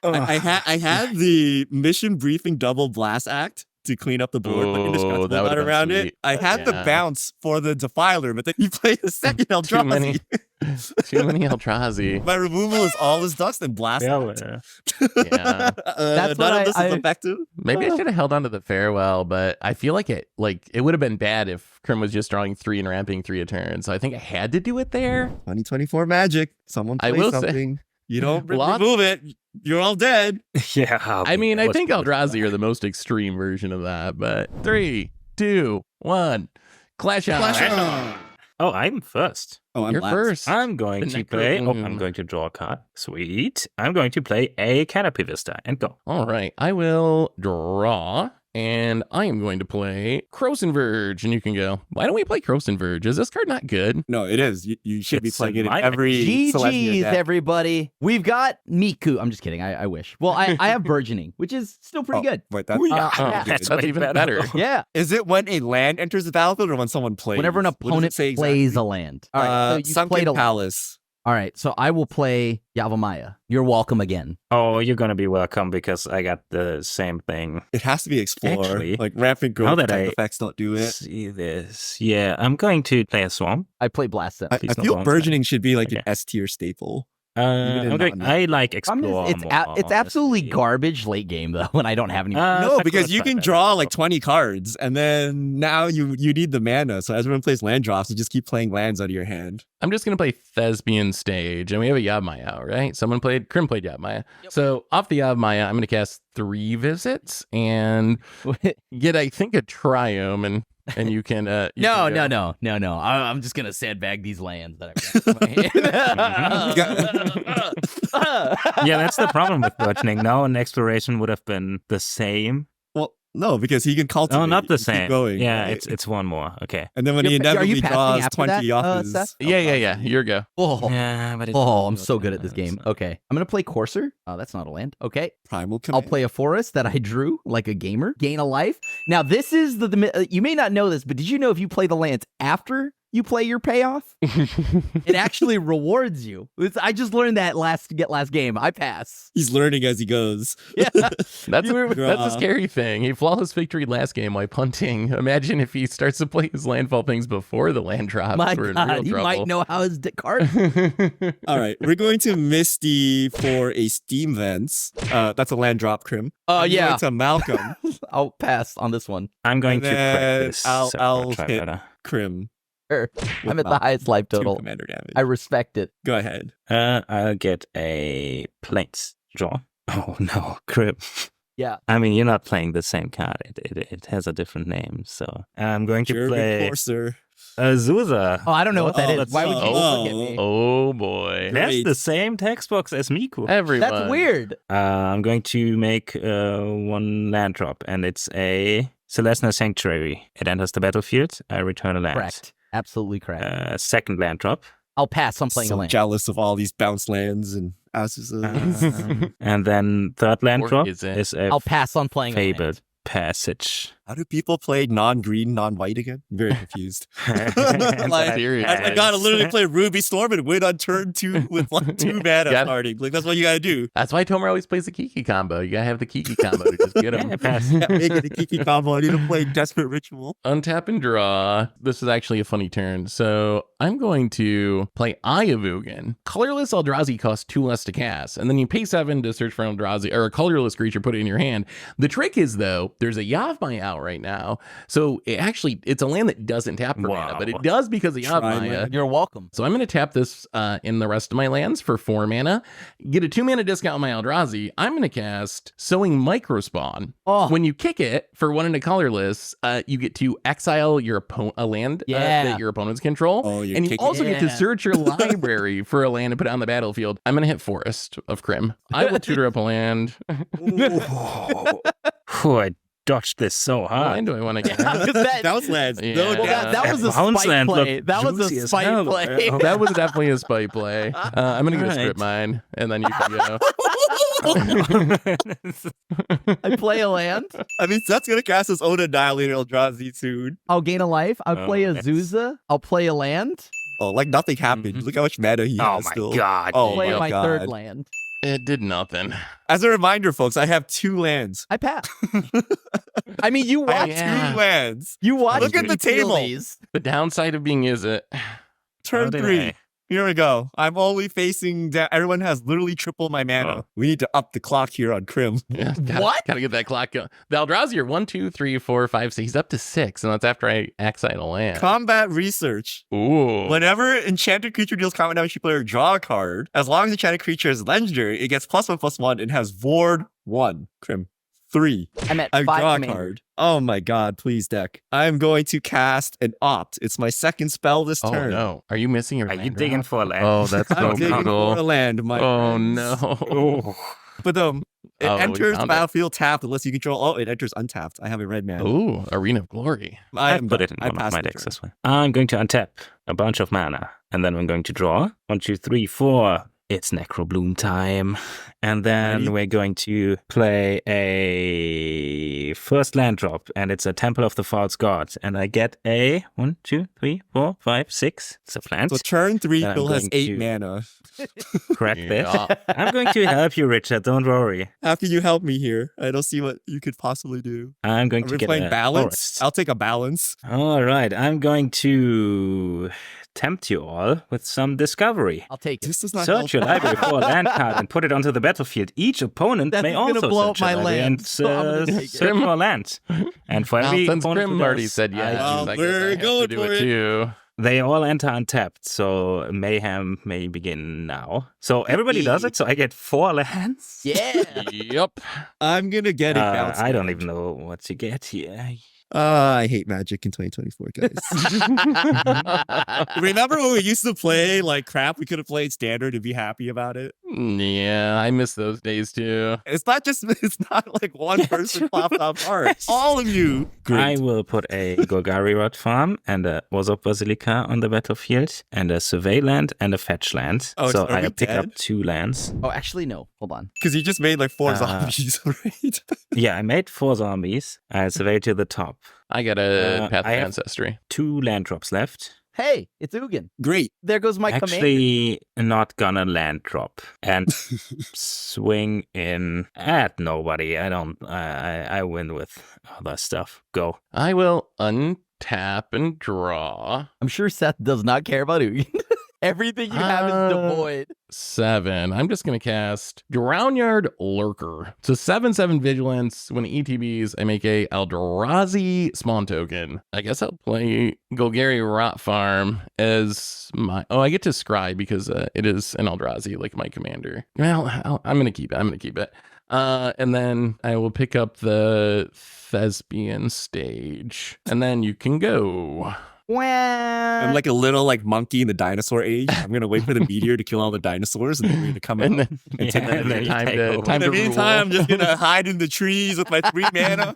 I had the mission briefing double blast act to clean up the board, but indestructible that not would've been around sweet. it. I had the Yeah. bounce for the Defiler, but then you played a second Too many. Eldrazi. Too many Eldrazi. My removal is all his dust and blast. Yeah, act. Yeah. That's None what of this I- is effective. Maybe I should have held on to the farewell, but I feel like it would have been bad if Krim was just drawing 3 and ramping 3 a turn. So I think I had to do it there. 2024 Magic. Someone I play will say- something. You don't Lots- remove it. You're all dead. yeah. I mean, I what's think the- Eldrazi are the most extreme version of that, but 3, 2, 1. Clash out. Flash on. Oh, I'm first. Oh, I'm You're last. first. I'm going The to Necro play. Oh, I'm Bloom. going to draw a card. Sweet. I'm going to play a Canopy Vista and go. All right. I will draw, and I am going to play Croson Verge, and you can go. Why don't we play Croson Verge? Is this card not good? No, it is. You should be It's playing it in my- every Celestia GG's, deck. everybody. We've got Miku. I'm just kidding. I wish. Well, I have Burgeoning, which is still pretty Oh, good. Wait, that, yeah. Oh, That's that's way even better. better. Yeah. is it when a land enters the battlefield or when someone plays? Whenever an What does it opponent say plays a exactly? land. All right. So you Sunken played a Palace. All right. So I will play Yavimaya. You're welcome again. Oh, you're gonna be welcome because I got the same thing. It has to be Explorer. Actually, Like rampant now growth that type I effects don't do it. See this? Yeah, I'm going to play a Swarm. I play Blast Zone. I Please no feel bones, burgeoning should be like Okay. an S tier staple. in I'm going, non- I like Problem Explore. is, it's more, it's absolutely honestly. garbage late game though when I don't have any. No, Sakura because you tried can that draw as like well. 20 cards, and then now you need the mana. So as everyone plays land drops, you just keep playing lands out of your hand. I'm just going to play Thespian Stage, and we have a Yavimaya out, right? Krim played Yavimaya. So off the Yavimaya, I'm going to cast 3 visits and get, I think, a Triome, and you can... you No. can go. I'm just gonna sandbag these lands that I've got. Yeah, that's the problem with burgeoning. Now an exploration would have been the same. Well, no, because he can cultivate. Oh, not the and keep same. Going, Yeah, right? it's one more. Okay. And then when he Are you inevitably passing draws after 20 that, off his... Seth? Yeah. Your go. Oh, Yeah, but I'm so good at this game. Okay, I'm gonna play Courser. Oh, that's not a land. Okay, Primal I'll Command. play a forest that I drew like a gamer. Gain a life. Now this is you may not know this, but did you know if you play the lands after you play your payoff, it actually rewards you? I just learned that last game. I pass. He's learning as he goes. Yeah. That's a Draw. scary thing. He flawless victory last game while punting. Imagine if he starts to play his landfall things before the land drops. My We're in God, real he trouble. might know how his card. All right, we're going to Misty for a Steam Vents. That's a land drop, Krim. I'm Yeah. going to Malcolm, I'll pass on this one. I'm going And to then practice. I'll try hit better. Krim. Sure. with I'm at the Malcolm. highest life 2 total. commander damage. I respect it. Go ahead. I'll get a planes draw. Oh no, crib. Yeah. I mean, you're not playing the same card. It has a different name. So I'm going to Jeremy play Corser. Azusa. Oh, I don't know what that Oh, is. that's Why would you so- look at me? Oh boy. That's Great. the same text box as Miku. Everyone. That's weird. I'm going to make 1 land drop, and it's a Celestia Sanctuary. It enters the battlefield. I return a land. Correct. Absolutely correct. Second land drop. I'll pass. I'm playing a So land. jealous of all these bounce lands and Azusa. And then third land Or drop is it? is a I'll pass on playing a land. Fabled Passage. How do people play non-green, non-white again? I'm very confused. And Like, Serious. I gotta literally play Ruby Storm and win on turn 2 with like 2 mana Got it. starting. Like that's what you gotta do. That's why Tomer always plays the Kiki combo. You gotta have the Kiki combo to just get him. Yeah, pass. Yeah, make it a Kiki combo. I need to play Desperate Ritual. Untap and draw. This is actually a funny turn. So I'm going to play Eye of Ugin. Colorless Eldrazi costs 2 less to cast, and then you pay 7 to search for an Eldrazi or a colorless creature, put it in your hand. The trick is though, there's a Yavimaya out out right now. So it's a land that doesn't tap for mana, but it does because of Yavimaya. You're welcome. So I'm going to tap this in the rest of my lands for 4 mana, get a 2 mana discount on my Eldrazi. I'm going to cast Sowing Microspawn. Oh. When you kick it for 1 and a colorless, you get to exile a land that your opponents control. Oh, you're and you kicking also it. get to search your library for a land and put it on the battlefield. I'm going to hit Forest of Crim. I will tutor up a land. Whew, I dodged this so What hard. land do I want to get? That was lands. Yeah. No Well, doubt. that was a Bounce spite land play. looked That was juicy a as spite hell. play. That was definitely a spite play. I'm going to go script mine, and then you can go. I play a land. I mean, that's gonna cast his own Annihilator Eldrazi soon. I'll gain a life. I'll play a that's- Zuza. I'll play a land. Oh, like nothing happened. Look how much mana he Oh has my still. god. Oh Play my my god. third land. It did nothing. As a reminder, folks, I have 2 lands. I pass. I mean, you I have watch. Yeah. 2 lands. You watch. Look at me the feel table. these. The downside of being Izzet. Turn How did 3. I- Here we go. I'm only facing down. Everyone has literally triple my mana. Oh. We need to up the clock here on Crim. Yeah, What? Gotta get that clock going. The Eldrazi are 1, 2, 3, 4, 5, 6. He's up to 6, and that's after I exile a land. Combat research. Ooh. Whenever enchanted creature deals combat damage to player, draw a card. As long as enchanted creature is legendary, it gets +1/+1 and has Ward 1. Crim 3. I'm at I 5 draw a commanders. card. Oh my god, please deck. I'm going to cast an Opt. It's my second spell this Oh turn. no. Are you missing your Are you land digging drop? for a land? Oh, that's I'm so digging for a brutal. land, my Oh friends. no. Oh. But it Oh, we enters the found it. battlefield tapped unless you control. Oh, it enters untapped. I have a red man. Ooh, Arena of Glory. I I am put done. it in I one of passed my the decks turn. this way. I'm going to untap a bunch of mana, and then I'm going to draw 1, 2, 3, 4. It's Necrobloom time. And then Ready? we're going to play a first land drop, and it's a Temple of the False God. And I get a 1, 2, 3, 4, 5, 6. It's a plant. So turn 3, Then I'm Phil has going 8 to- mana. Correct Yeah. this. I'm going to help you, Richard. Don't worry. How can you help me here? I don't see what you could possibly do. I'm going Are to we get playing a balance? forest. I'll take a balance. All right. I'm going to tempt you all with some discovery. I'll take it. This does not Search your help. library for a land card and put it onto the battlefield. Each opponent That's may gonna also blow up search my your library land, and so I'm gonna take it. search for a land. And for Well, every since opponent Grim who already does, said yes, Well, I guess we're I have going to do for it it. too. they all enter untapped. So mayhem may begin now. So everybody does it. So I get 4 lands. Yeah. Yep. I'm gonna get it bounced. I don't even know what to get here. I hate Magic in 2024, guys. Remember when we used to play like crap? We could have played standard and be happy about it. Yeah, I miss those days too. It's not like one person popped off hard. All of you. I will put a Golgari Rod farm and a Orzhov Basilica on the battlefield and a survey land and a fetch land. Oh, so are we I pick dead? up 2 lands. Oh, actually, no. Hold on. Because you just made like 4 Uh, zombies, right? Yeah, I made 4 zombies. I survey to the top. I got a Path of I have- Ancestry. 2 land drops left. Hey, it's Ugin. Great. There goes my commander. Actually, not gonna land drop and swing in at nobody. I don't. I win with other stuff. Go. I will untap and draw. I'm sure Seth does not care about Ugin. Everything you have is devoid. 7. I'm just going to cast Drownyard Lurker. So 7/7 Vigilance. When it ETBs, I make a Eldrazi Spawn token. I guess I'll play Golgari Rot Farm as my... Oh, I get to Scry because it is an Eldrazi, like my commander. Well, I'm going to keep it. And then I will pick up the Thespian stage. And then you can go. I'm like a little like monkey in the dinosaur age. I'm gonna wait for the meteor to kill all the dinosaurs and then we're gonna come And out. then, And take that and then you time take to over. time In to the meantime, I'm rule. just gonna hide in the trees with my 3 mana.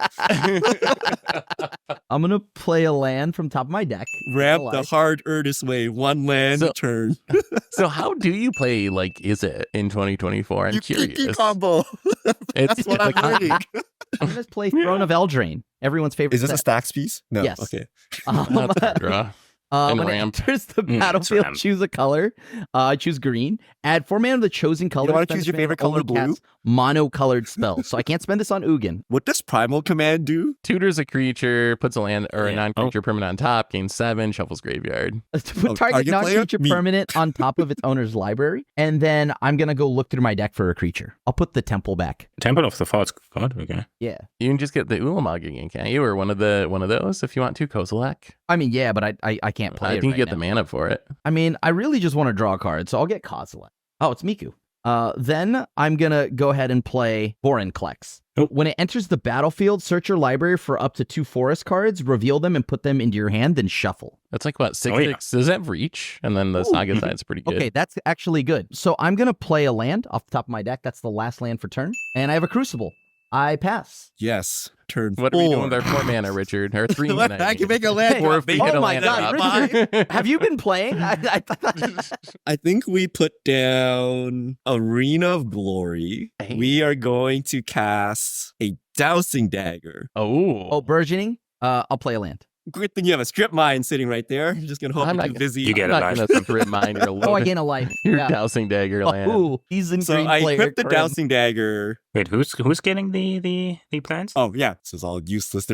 I'm going to play a land from top of my deck. Ramp the Alive. hard earnest way. 1 land So- turn. So how do you play like Izzet in 2024? I'm You curious. kiki combo. It's That's what I'm like, learning. I'm going to play Throne of Eldraine. Everyone's favorite Is this a set. stacks piece? No. Yes. Okay. That's a draw. And when ramp. it enters the it's battlefield, ramp. choose a color. Choose green. Add 4 mana of the chosen color. wanna Spend choose this your favorite mana, only color, blue? cast monocolored spells. So I can't spend this on Ugin. What does Primal Command do? Tutors a creature, puts a land or a Yeah. non-creature permanent on top, gains 7, shuffles graveyard. To put Oh, target target player? non-creature Me. permanent on top of its owner's library. And then I'm going to go look through my deck for a creature. I'll put the temple back. Temple of the False God. Okay. Yeah. You can just get the Ulamog again, can't you? Or one of those if you want to, Kozilek. I mean, yeah, but I can't play I it think right you get now. the mana for it. I mean, I really just want to draw a card, so I'll get Kozilek. Oh, it's Miku. Then I'm going to go ahead and play Vorinclex. Oh. When it enters the battlefield, search your library for up to 2 forest cards, reveal them, and put them into your hand, then shuffle. That's like what, 6 Oh, yeah. 6? Does that have reach? And then the Saga side's pretty good. Okay, that's actually good. So I'm going to play a land off the top of my deck. That's the last land for turn. And I have a Crucible. I pass. Yes. Turn What are we doing with our 4 mana, Richard? Or 3 mana? I can make a land Hey, Or drop, if we baby. get oh a my land God, drop. Richard, have you been playing? I think we put down Arena of Glory. Hey. We are going to cast a Dowsing Dagger. Oh, burgeoning? I'll play a land. Good thing you have a Strip Mine sitting right there. You're just going to hope I'm you're not too gonna- busy. You get I'm it, not Lars. gonna strip mine your Oh, I gain a life. Your Yeah. Dowsing Dagger land. Oh, he's in So green I player. equipped the Grim. Dowsing Dagger. Wait, who's getting the plans? Oh, yeah. This is all useless.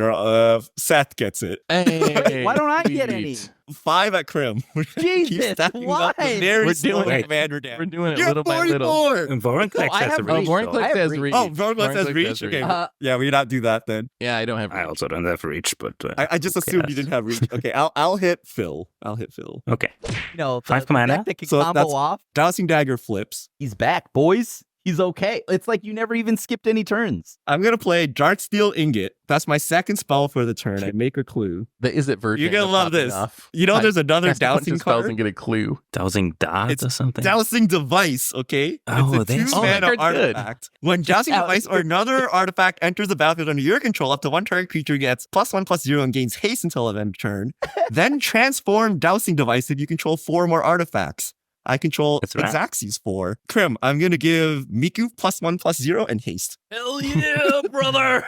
Seth gets it. Hey, Why don't I get any? sweet. 5 at Crim. Keep Jesus, stacking up the why? very We're slow doing it. commander We're down. doing it You're little by little. 44. And Vorinclex I has have a reach. Oh, reach. Vorinclex though. I have has reach. reach. Oh, Vorinclex has Vorinclex reach? Okay. Uh, Yeah, we not do that then. Yeah, I don't have I reach. also don't have reach, but I just who assumed you cares? didn't have reach. Okay, I'll hit Phil. Okay. No, 5 the mana? deck that can So combo that's- off. Dowsing Dagger flips. He's back, boys. He's okay. It's like you never even skipped any turns. I'm gonna play Darksteel Ingot. That's my second spell for the turn. I make a clue. The Izzet version. You're gonna is love popping this. off. You know, I there's another cast a bunch dowsing of spells card. and get a clue. Dowsing Darts It's or something? Dowsing Device, okay? Oh, it's a that's- 2 Oh, that mana card's good. artifact. When Dowsing Yeah. Device or another artifact enters the battlefield under your control, up to 1 target creature gets +1/+0 and gains haste until end of turn. Then transform Dowsing Device if you control 4 more artifacts. I control That's right. Xaxes 4. Krim, I'm gonna give Miku +1/+0 and haste. Hell yeah, brother.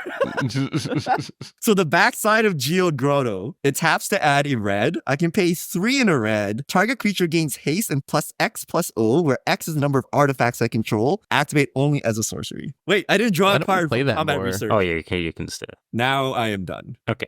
So the backside of Geode Grotto, it taps to add a red. I can pay 3 in a red. Target creature gains haste and +X/+O, where X is the number of artifacts I control. Activate only as a sorcery. Wait, I didn't draw Why a don't we card play for that combat more? research. Oh, yeah, okay, you can still. Now I am done. Okay.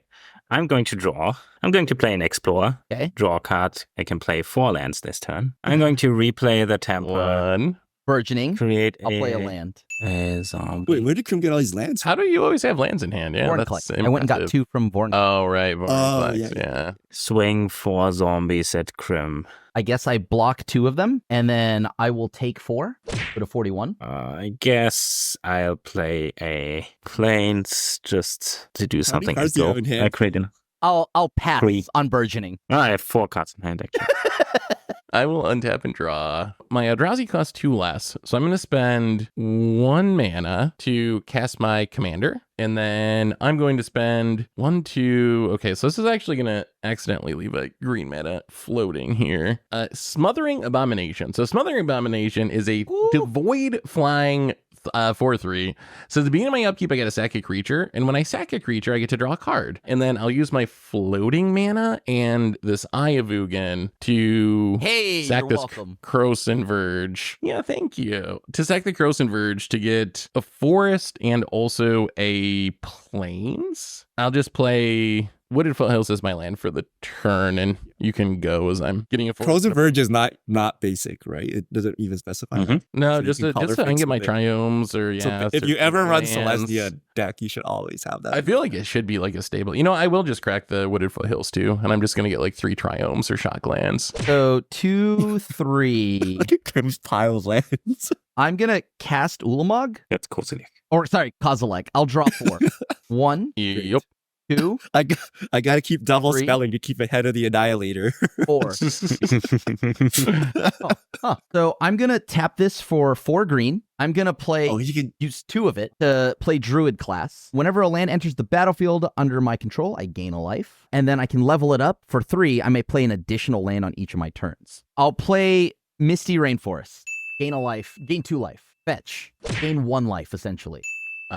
I'm going to draw. I'm going to play an Explorer. Okay. Draw a card. I can play 4 lands this turn. I'm going to replay the Temple. 1. Burgeoning. Create I'll play a land. a zombie. Wait, where did Krim get all these lands? How do you always have lands in hand? Yeah, Vorinclex. that's I went and got impressive. 2 from Vorinclex. Oh, right. Oh, Vorinclex, yeah. yeah. Swing 4 zombies at Crim. I guess I block 2 of them, and then I will take 4. Go to 41. I guess I'll play a Plains just to do something. cards do you have in hand? I create an. I'll pass 3. on burgeoning. Oh, I have 4 cards in hand, actually. I will untap and draw. My Eldrazi costs 2 less, so I'm going to spend 1 mana to cast my commander, and then I'm going to spend 1, 2. Okay, so this is actually going to accidentally leave a green mana floating here. Smothering Abomination. So Smothering Abomination is a devoid flying 4/3. So at the beginning of my upkeep, I get to sack a creature, and when I sack a creature, I get to draw a card, and then I'll use my floating mana and this Eye of Ugin to Hey, sack you're this welcome. Croson Verge. Yeah, thank you. To sack the Croson Verge to get a forest and also a plains. I'll just play Wooded Foothills as my land for the turn, and you can go as I'm getting a forest. Frozen Verge is not basic, right? It doesn't even specify. Mhm. that. No, So you just can so I color can fix get my with it. triomes or So yeah. if you ever run lands. Celestia deck, you should always have that. I feel like it should be like a stable. You know, I will just crack the Wooded Foothills too, and I'm just gonna get like 3 triomes or shock lands. So 2, 3. Look at Krim's pile of lands. I'm gonna cast Ulamog. That's Kozilek. Or sorry, Kozilek. I'll draw 4. 1, Yep. 2, I got to keep double 3. spelling to keep ahead of the Annihilator. 4. Huh. So I'm gonna tap this for 4 green. I'm gonna play Oh, you can. use 2 of it to play Druid class. Whenever a land enters the battlefield under my control, I gain a life. And then I can level it up. For 3, I may play an additional land on each of my turns. I'll play Misty Rainforest. Gain a life. Gain 2 life. Fetch. Gain 1 life, essentially.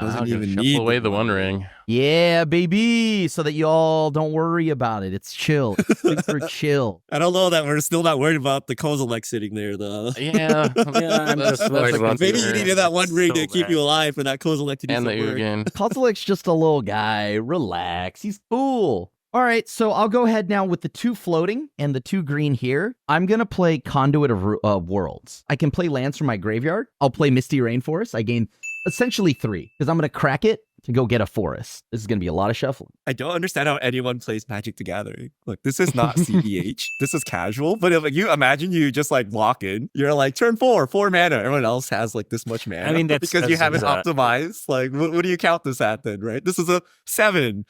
Doesn't I'll even just need shuffle away the the One One Ring. Yeah, baby. So that y'all don't worry about it. It's chill. It's super chill. I don't know that we're still not worried about the Kozilek sitting there, though. Yeah, I'm just worried a about Maybe you concern. needed that one ring So to keep bad. you alive for that Kozilek to do And the some work. Ugin. Kozilek's just a little guy. Relax. He's cool. All right, so I'll go ahead now with the 2 floating and the 2 green here. I'm going to play Conduit of Worlds. I can play lands from my graveyard. I'll play Misty Rainforest. I gain essentially 3 because I'm going to crack it to go get a forest. This is going to be a lot of shuffling. I don't understand how anyone plays Magic the Gathering. Look, this is not CEH. This is casual. But if, like, you imagine you just like walk in, you're like turn 4 mana. Everyone else has like this much mana. I mean, that's- because you that's- haven't optimized. Like, what do you count this at then, right? This is a 7,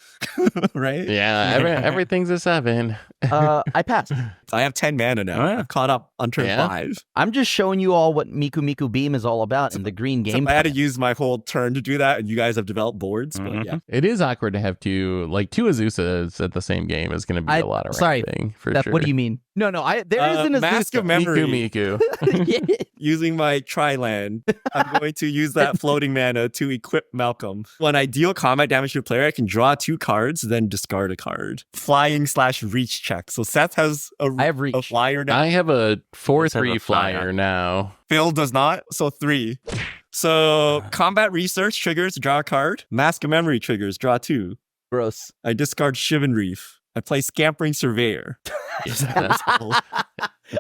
right? Yeah, everything's a 7. I passed. I have 10 mana now. Oh, yeah. I've caught up on turn Yeah. 5. I'm just showing you all what Miku Miku Beam is all about in the green So game. I had to plan. use my whole turn to do that, and you guys have developed boards. But yeah, It is awkward to have 2 Azusas at the same game is going to be a lot of sorry, wrapping, for Steph, sure. what do you mean? No, there isn't a Mask of Memory. Miku. Using my Tri-Land, I'm going to use that floating mana to equip Malcolm. When I deal combat damage to a player, I can draw 2 cards, then discard a card. Flying/reach check. So Seth has I have a reach. flyer now. I have a 4/3 Let's have a flyer flyer. now. Phil does not, so 3. So combat research triggers, draw a card. Mask of Memory triggers, draw 2. Gross. I discard Shivan Reef. I play Scampering Surveyor. That's cool.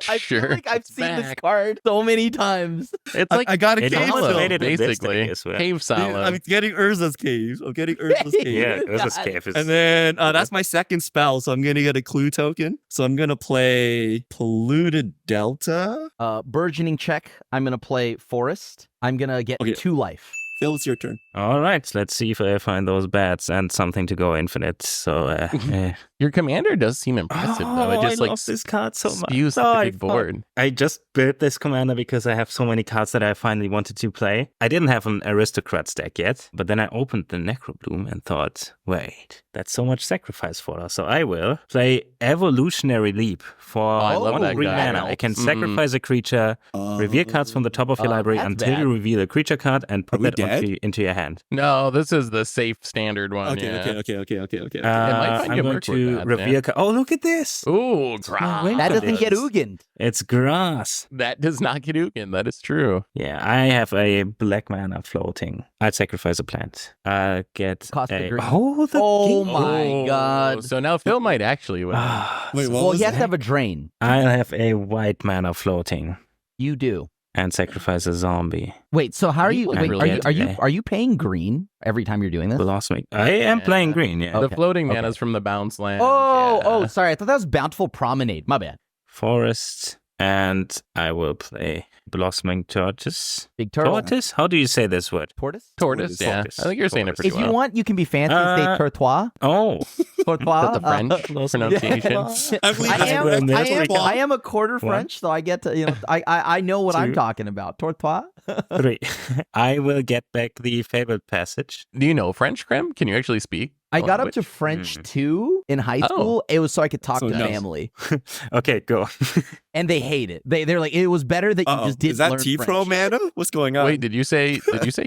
I Sure, feel like I've it's seen this back. card so many times. It's like I got a It cave almost Phil. made it in this basically. deck as well. Cave solid. I'm getting Urza's Cave. I'm getting Urza's Cave. Yeah, this is God. cave. And then that's my second spell, so I'm gonna get a clue token. So I'm gonna play Polluted Delta. Burgeoning check. I'm gonna play Forest. I'm gonna get Okay. 2 life. Phil, it's your turn. All right, let's see if I find those bats and something to go infinite. So, Your commander does seem impressive, though. It just I like love this card so much. spews Oh, such a I big thought- board. I just built this commander because I have so many cards that I finally wanted to play. I didn't have an Aristocrats deck yet, but then I opened the Necrobloom and thought, wait, that's so much sacrifice for us. So I will play Evolutionary Leap for I love 1 that green guy. mana. I can Mhm. sacrifice a creature, reveal cards from the top of your library that's until bad. you reveal a creature card and put we that dead? into your hand. No, this is the safe standard one. Okay, yeah. okay. might find I'm you going work with to that, reveal. Oh, look at this! Ooh, way That It doesn't get is. Ugin. It's grass. that does not get Ugin. That is true. Yeah, I have a black mana floating. I'd sacrifice a plant. Get Cost a... the green. Oh, the Oh king. my God. So now Phil might actually win. Wait, what Well, was you have that? to have a drain. I'll have a white mana floating You do. and sacrifice a zombie. Wait, so how are you? Wouldn't Wait, really are you have are to you paying green every time you're doing this? Blossoming. I am Yeah. playing green, yeah. Okay. The floating okay. mana's from the bounce land. Oh, sorry. I thought that was Bountiful Promenade. My bad. Forest. And I will play Blossoming Tortoise. Big turtle. Tortoise? How do you say this word? Tortoise. Tortoise, yeah. Tortoise. I think you're saying it pretty If well. you want, you can be fancy and say Tortois. Oh. Tortois. Is that the French pronunciation? I believe I that's am, correct. Well, I, am, Well, I am a quarter One. French, so I get to, I know what I'm Two. talking about. Tortois. 3. I will get back the fabled passage. Do you know French, Krem? Can you actually speak? I got up language? to French 2 in high Oh. school. It was so I could talk So to no. family. Okay, go. And they hate it. They're like, it was better that you Uh-oh. just didn't Is that learn T-Pro French. mana? What's going on? Wait, did you say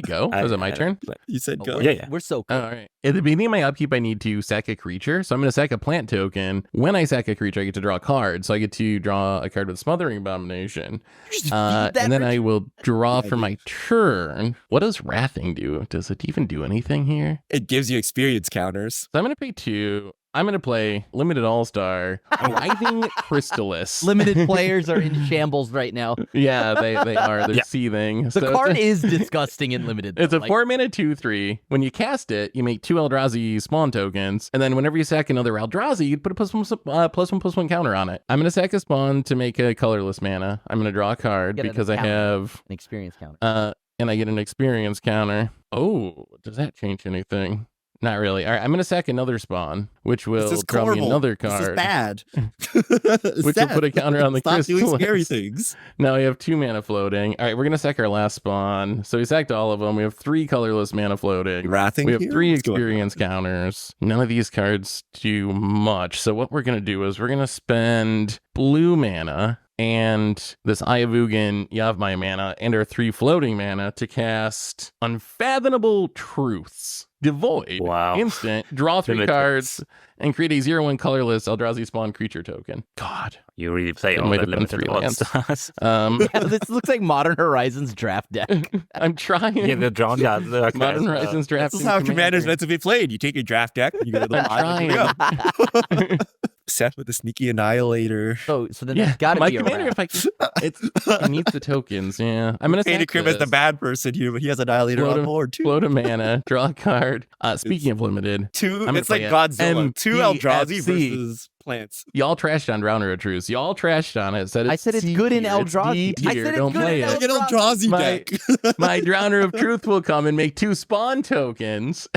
go? Was it my turn? You said Oh, go. Yeah, yeah. We're so cool. Oh, all right. At the beginning of my upkeep, I need to sack a creature. So I'm going to sack a plant token. When I sack a creature, I get to draw a card. So I get to draw a card with Smothering Abomination. Just feed that And then I rich- will draw for my turn. What does Wrathing do? Does it even do anything here? It gives you experience counters. So I'm going to pay 2. I'm going to play Limited All-Star, Writhing Chrysalis. Limited players are in shambles right now. Yeah, they are. They're Yeah. seething. The So it's card a- is disgusting and limited. It's though. a 4-mana 2/3. When you cast it, you make 2 Eldrazi spawn tokens, and then whenever you sack another Eldrazi, you put a +1/+1 counter on it. I'm gonna sack a spawn to make a colorless mana. I'm gonna draw a card Get an because I counter. have An experience counter. and I get an experience counter. Oh, does that change anything? Not really. All right, I'm gonna sack another spawn, which will This is draw me horrible. another This is card. bad. Which will put a counter on the Stop doing crystal. scary things. Now we have 2 mana floating. All right, we're gonna sack our last spawn. So we sacked all of them. We have 3 colorless mana floating. Wrathing We have here? 3 What's going on? experience counters. None of these cards do much. So what we're going to do is we're going to spend blue mana and this Eye of Ugin, you have my mana, and our 3 floating mana to cast Unfathomable Truths. Devoid. Wow. Instant. Draw 3 Limited. cards and create a 0/1 colorless Eldrazi spawn creature token. God. You really play It all might the have been limited 3 odd lands. stars. Yeah, this looks like Modern Horizons draft deck. I'm trying. Yeah, the drawn card. Modern Horizons draft. This is how Commander's meant to be played. You take your draft deck, you go to the I'm bottom, trying. you go. Seth with the sneaky annihilator. So then there's got to my be a commander, wrap. if I can, it needs the tokens. Yeah, I'm gonna Painted sack Crim as the this. bad person here, but he has annihilator Float on him- board too. Float a mana, draw a card. Speaking of limited, Two, gonna it's like play it. Godzilla. Two Eldrazi MDFC. versus plants. y'all trashed on Drowner of Truth. Y'all trashed on it. Said it's I said it's C good in tier, it's Eldrazi. D I tier, said it's don't good play in it. Get Eldrazi My- deck. My Drowner of Truth will come and make 2 spawn tokens,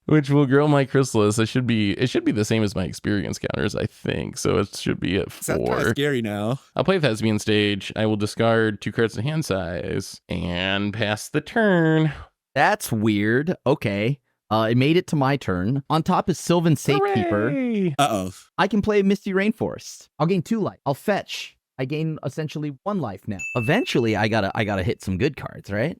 which will grow my Chrysalis. It should be the same as my experience counters, I think. So it should be at That's kind of 4. scary now. I'll play Thespian Stage. I will discard 2 cards in hand size and pass the turn. That's weird. Okay. It made it to my turn. On top is Sylvan Safekeeper. Hooray! Uh-oh. I can play Misty Rainforest. I'll gain 2 life. I'll fetch. I gain essentially 1 life now. Eventually, I gotta hit some good cards, right?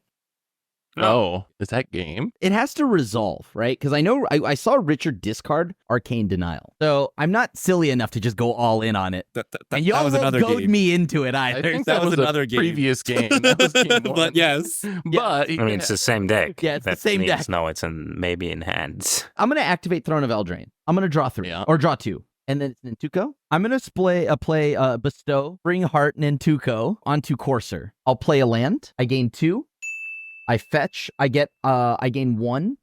Oh, is that game? It has to resolve, right? Because I know I saw Richard discard Arcane Denial, so I'm not silly enough to just go all in on it. That And y'all was won't another goad game. me into it I either. think that that, was was another a game. previous game. That was game 1. But yes. But I mean, it's the same deck. Yeah, it's the That same means deck. now it's maybe in hands. I'm gonna activate Throne of Eldraine. I'm gonna draw 3 Yeah. or draw 2. And then it's Nintuko. I'm going to play Bestow, Bring Heart Nintuko onto Courser. I'll play a land. I gain 2. I fetch. I gain 1.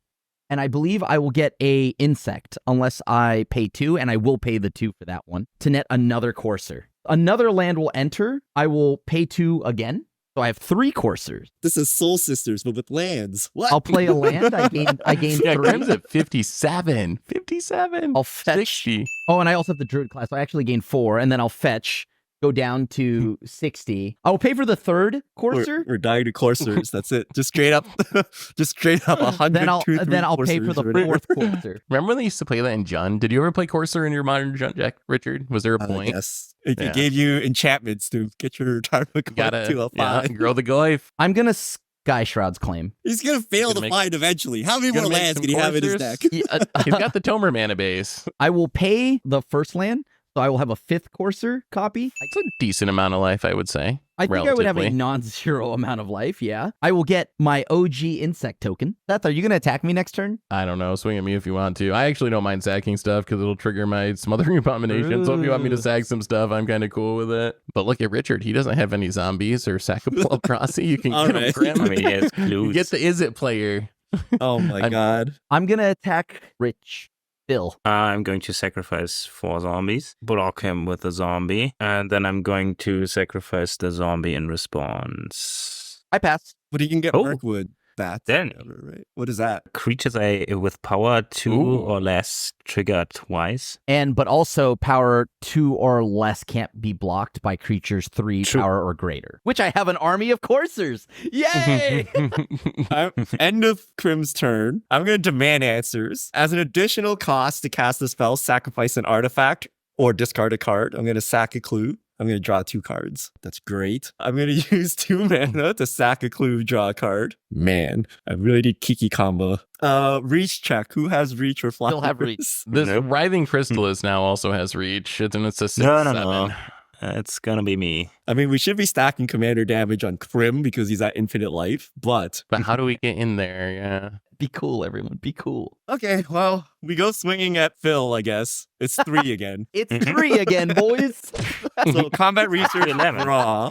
And I believe I will get a insect unless I pay 2, and I will pay the 2 for that one to net another Courser. Another land will enter. I will pay 2 again. So I have 3 coursers. This is Soul Sisters, but with lands. What? I'll play a land. I gain yeah, 3. Grim's at 57. 57. I'll fetch. 60. Oh, and I also have the Druid class. So I actually gain 4, and then I'll fetch, go down to 60. I'll pay for the 3rd courser. We're dying to coursers. That's it. Just straight up, 100. Then I'll truth pay for the coursers or whatever. 4th courser. Remember when they used to play that in Jund? Did you ever play Courser in your modern Jund deck, Richard? Was there a point? Yes. It Yeah. gave you enchantments to get your retirement card Gotta to a 5. grow the goif. I'm going to Sky Shroud's claim. He's going to fail Gonna to make- find eventually. How many Gonna more make lands some can he have in his coursers? deck? Yeah, He's got the Tomer mana base. I will pay the first land, so I will have a 5th courser copy. It's a decent amount of life, I would say. I think I would have a relatively. non-zero amount of life, yeah. I will get my OG insect token. Seth, are you going to attack me next turn? I don't know. Swing at me if you want to. I actually don't mind sacking stuff because it'll trigger my Smothering Abomination. So if you want me to Ooh. sack some stuff, I'm kind of cool with it. But look at Richard. He doesn't have any zombies or sackable Eldrazi. You can All get him right. Grim. I mean, he has You clues. get the Izzet player. Oh my I'm- god. I'm going to attack Rich. Bill. I'm going to sacrifice 4 zombies, block him with a zombie, and then I'm going to sacrifice the zombie in response. I pass. But he can get Oh. Mirkwood Bat. Then- right? What is that? Creatures with power 2 Ooh. or less trigger twice. But also power 2 or less can't be blocked by creatures 3 True. power or greater. Which I have an army of coursers. Yay! End of Crim's turn. I'm going to demand answers. As an additional cost to cast the spell, sacrifice an artifact or discard a card. I'm going to sack a clue. I'm going to draw 2 cards. That's great. I'm going to use 2 mana to sack a clue, draw a card. Man, I really need Kiki combo. Reach check. Who has reach or flowers? Still have reach. This Nope. Writhing Chrysalis now also has reach. It's a 6/7. No. It's gonna be me. I mean, we should be stacking commander damage on Crim because he's at infinite life, but But how do we get in there? Yeah. Be cool, everyone. Be cool. okay, well, we go swinging at Phil, I guess. It's 3 again. It's 3 again, boys. So combat research 11. draw,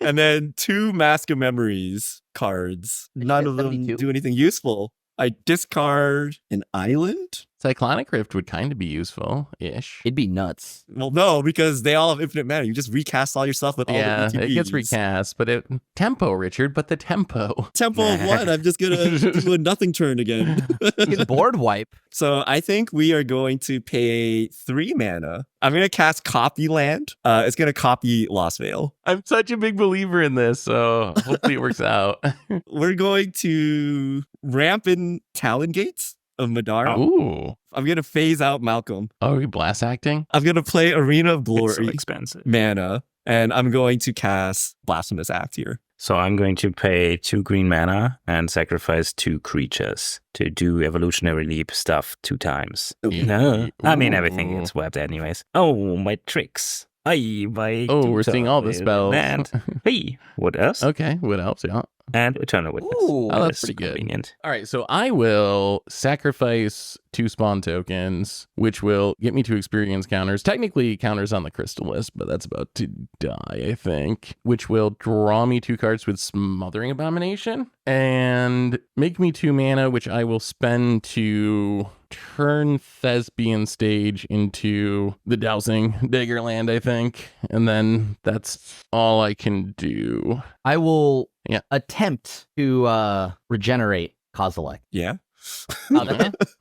and then 2 Mask of Memories cards. None of them 72. do anything useful. I discard an island? Cyclonic Rift would kind of be useful-ish. It'd be nuts. Well, no, because they all have infinite mana. You just recast all your stuff with all Yeah, the it gets ETBs. recast, but tempo, Richard, but the tempo. Tempo of what? I'm just gonna do a nothing turn again. You can board wipe. So I think we are going to pay 3 mana. I'm gonna cast Copy Land. It's gonna copy Lost Veil. I'm such a big believer in this, so hopefully it works out. We're going to ramp in Talon Gates of Madara. Ooh. I'm gonna phase out Malcolm. Oh, are we blast acting? I'm gonna play Arena of It's so Glory expensive. mana. And I'm going to cast Blasphemous Act here. So I'm going to pay 2 green mana and sacrifice 2 creatures to do evolutionary leap stuff 2 times. No, I mean everything gets swept anyways. Oh, my tricks. We're seeing all the spells. And hey, what else? Okay, what else? Yeah. And Eternal Witness. Ooh. Oh, that's That is pretty good. convenient. All right, so I will sacrifice 2 spawn tokens, which will get me 2 experience counters. Technically counters on the crystal list, but that's about to die, I think. Which will draw me 2 cards with Smothering Abomination and make me 2 mana, which I will spend to turn Thespian Stage into the Dowsing Daggerland, I think. And then that's all I can do. I will Yeah. attempt to regenerate Kozilek. Yeah.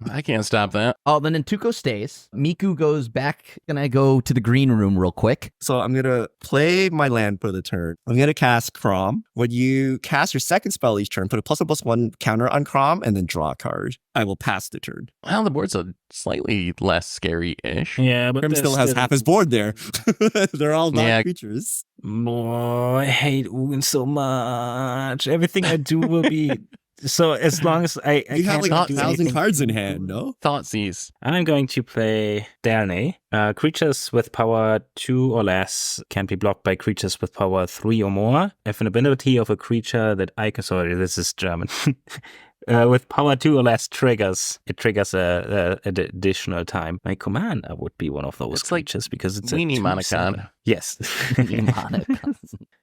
I can't stop that. Oh, then Tuco stays. Miku goes back. Gonna go to the green room real quick. So I'm going to play my land for the turn. I'm going to cast Crom. When you cast your second spell each turn, put a +1/+1 counter on Crom and then draw a card. I will pass the turn. Well, the board's a slightly less scary-ish. Yeah, but Grim still has half his board there. They're all non-creatures. Oh, I hate Ugin so much. Everything I do will be... So as long as I You have can't like do 1,000 anything- cards in hand, no? Thoughtseize. I'm going to play Dalney. Creatures with power 2 or less can be blocked by creatures with power 3 or more. If an ability of a creature that I can... Sorry, this is German. With power 2 or less triggers, it triggers a additional time. My commander would be one of those It's like creatures because it's Weenie a 2/7. Monocan. Yes.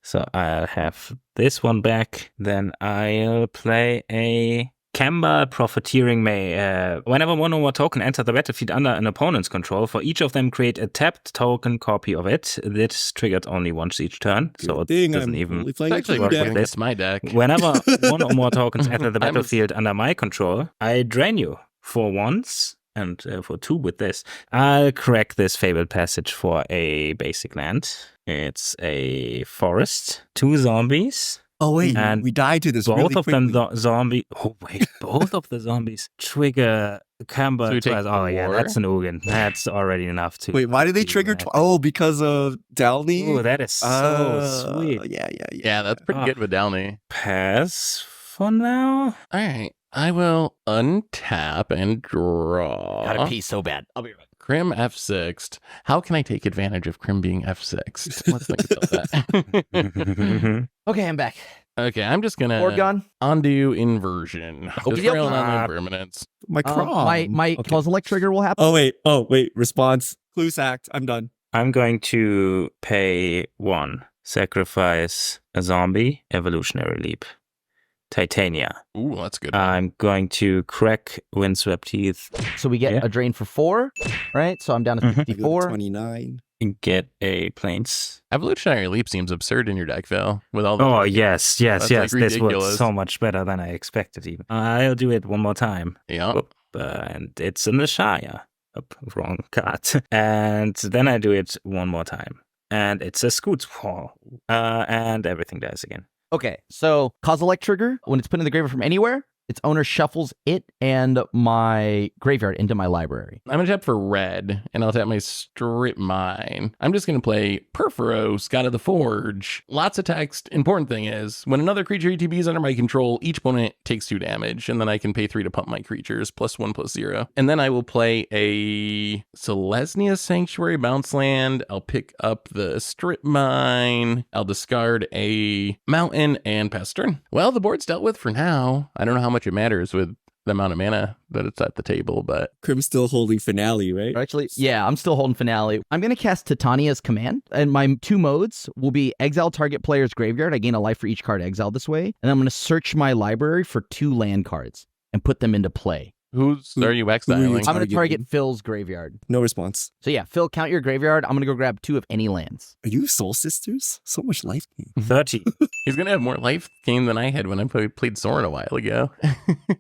So I'll have this one back. Then I'll play a Kemba Profiteering May. Whenever one or more token enter the battlefield under an opponent's control, for each of them create a tapped token copy of it. This triggered only once each turn, so Good thing it doesn't I'm even... only playing Actually, two work working with decks. against my deck. Whenever one or more tokens enter the I'm a- battlefield under my control, I drain you for once and for 2 with this. I'll crack this Fabled Passage for a basic land. It's a forest, 2 zombies. Oh, wait. And we died to this Both really of them quickly. both of the zombies trigger Kemba So we take twice. Oh yeah, 4? that's an Ugin. That's already enough to... Wait, why did they to trigger? that. Oh, because of Dalney? Oh, that is so sweet. Yeah. Yeah, that's pretty good with Downey. Pass for now. All right. I will untap and draw. Gotta pee so bad. I'll be right back. Crim F6. How can I take advantage of Crim being F6? Let's think about that. Okay, I'm back. Okay, I'm just gonna Board gone. undo inversion. Just Yep. rail on impermanence. My Crom. My Okay. Kozilek trigger will happen. Oh, wait. Response. Clue sacked. I'm done. I'm going to pay 1, sacrifice a zombie, evolutionary leap. Titania. Ooh, that's good. I'm going to crack Windswept Teeth So we get Yeah. a drain for 4, right? So I'm down to Mhm. I go to 54. 29. and get a plains. Evolutionary leap seems absurd in your deck, Phil. With all the Oh, yes. That's, like, This works ridiculous. so much better than I expected even. I'll do it one more time. yeah. Whoop. And it's in the Shire. Wrong card. And then I do it one more time. And it's a Scoots Wall. And everything dies again. Okay, so Kozilek trigger, when it's put in the graveyard from anywhere, its owner shuffles it and my graveyard into my library. I'm gonna tap for red, and I'll tap my Strip Mine. I'm just gonna play Perforos, God of the Forge. Lots of text. Important thing is, when another creature ETB is under my control, each opponent takes 2 damage, and then I can pay 3 to pump my creatures, +1/+0. And then I will play a Selesnya Sanctuary bounce land. I'll pick up the Strip Mine. I'll discard a Mountain and pass turn. Well, the board's dealt with for now. I don't know how much it matters with the amount of mana that it's at the table, but Crim's still holding Finale, right? Actually, yeah, I'm still holding Finale. I'm going to cast Titania's Command, and my 2 modes will be exile target player's graveyard. I gain a life for each card exiled this way. And I'm going to search my library for 2 land cards and put them into play. who are you exiling? I'm going to Target. target Phil's graveyard. No response. So yeah, Phil, count your graveyard. I'm going to go grab 2 of any lands. Are you Soul Sisters? So much life gain. 30. He's gonna have more life gain than I had when I played Sorin a while ago.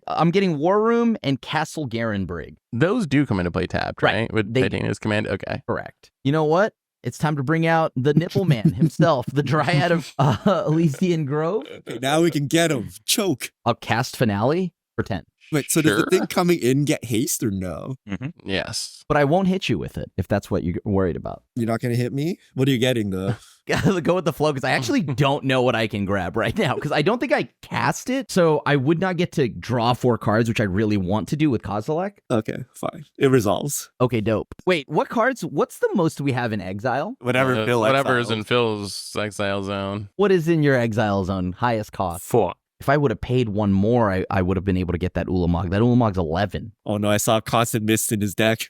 I'm getting War Room and Castle Garenbrig. Those do come into play tapped, Right. right? With They- Titania's Command. Okay. Correct. You know what? It's time to bring out the Nipple Man himself, the Dryad of Elysian Grove. Okay, now we can get him. Choke. I'll cast Finale for 10. Wait, so does Sure. the thing coming in get haste or no? Yes. But I won't hit you with it if that's what you're worried about. You're not going to hit me? What are you getting though? Gotta go with the flow because I actually don't know what I can grab right now because I don't think I cast it. So I would not get to draw 4 cards, which I really want to do with Kozilek. Okay, fine. It resolves. Okay, dope. Wait, what cards? What's the most we have in exile? Whatever Phil whatever is exiled. in Phil's exile zone. What is in your exile zone? Highest cost. 4. If I would have paid 1 more, I would have been able to get that Ulamog. That Ulamog's 11. Oh no, I saw constant mist in his deck.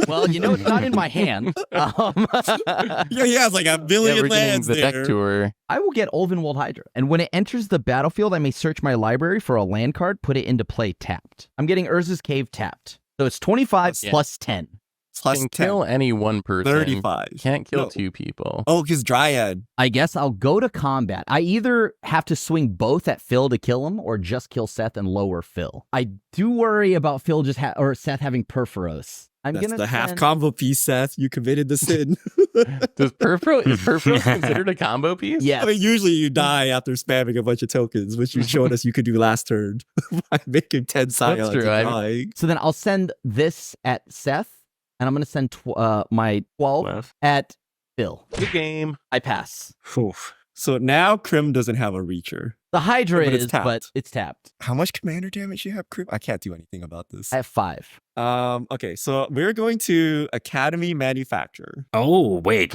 Well, you know, it's not in my hand. Yeah, it's like a billion Yeah, we're getting lands the there. deck tour. I will get Ulvenwald Hydra. And when it enters the battlefield, I may search my library for a land card, put it into play tapped. I'm getting Urza's Cave tapped. So it's 25 Yeah. plus 10. Plus Can 10. kill any one person. 35. Can't kill No. 2 people. Oh, because Dryad. I guess I'll go to combat. I either have to swing both at Phil to kill him or just kill Seth and lower Phil. I do worry about Phil or Seth having Perforos. I'm That's gonna the half send- combo piece, Seth. You committed the sin. Is Perfro considered a combo piece? Yes. I mean, usually you die after spamming a bunch of tokens, which you showed us you could do last turn by making 10 scions true. and dying. So then I'll send this at Seth, and I'm going to send my 12 12. at Phil. Good game. I pass. Oof. So now Krim doesn't have a reacher. The Hydra But it's is, tapped. but it's tapped. How much commander damage do you have, Krim? I can't do anything about this. I have 5. Okay, so we're going to Academy Manufacturer. Oh, wait.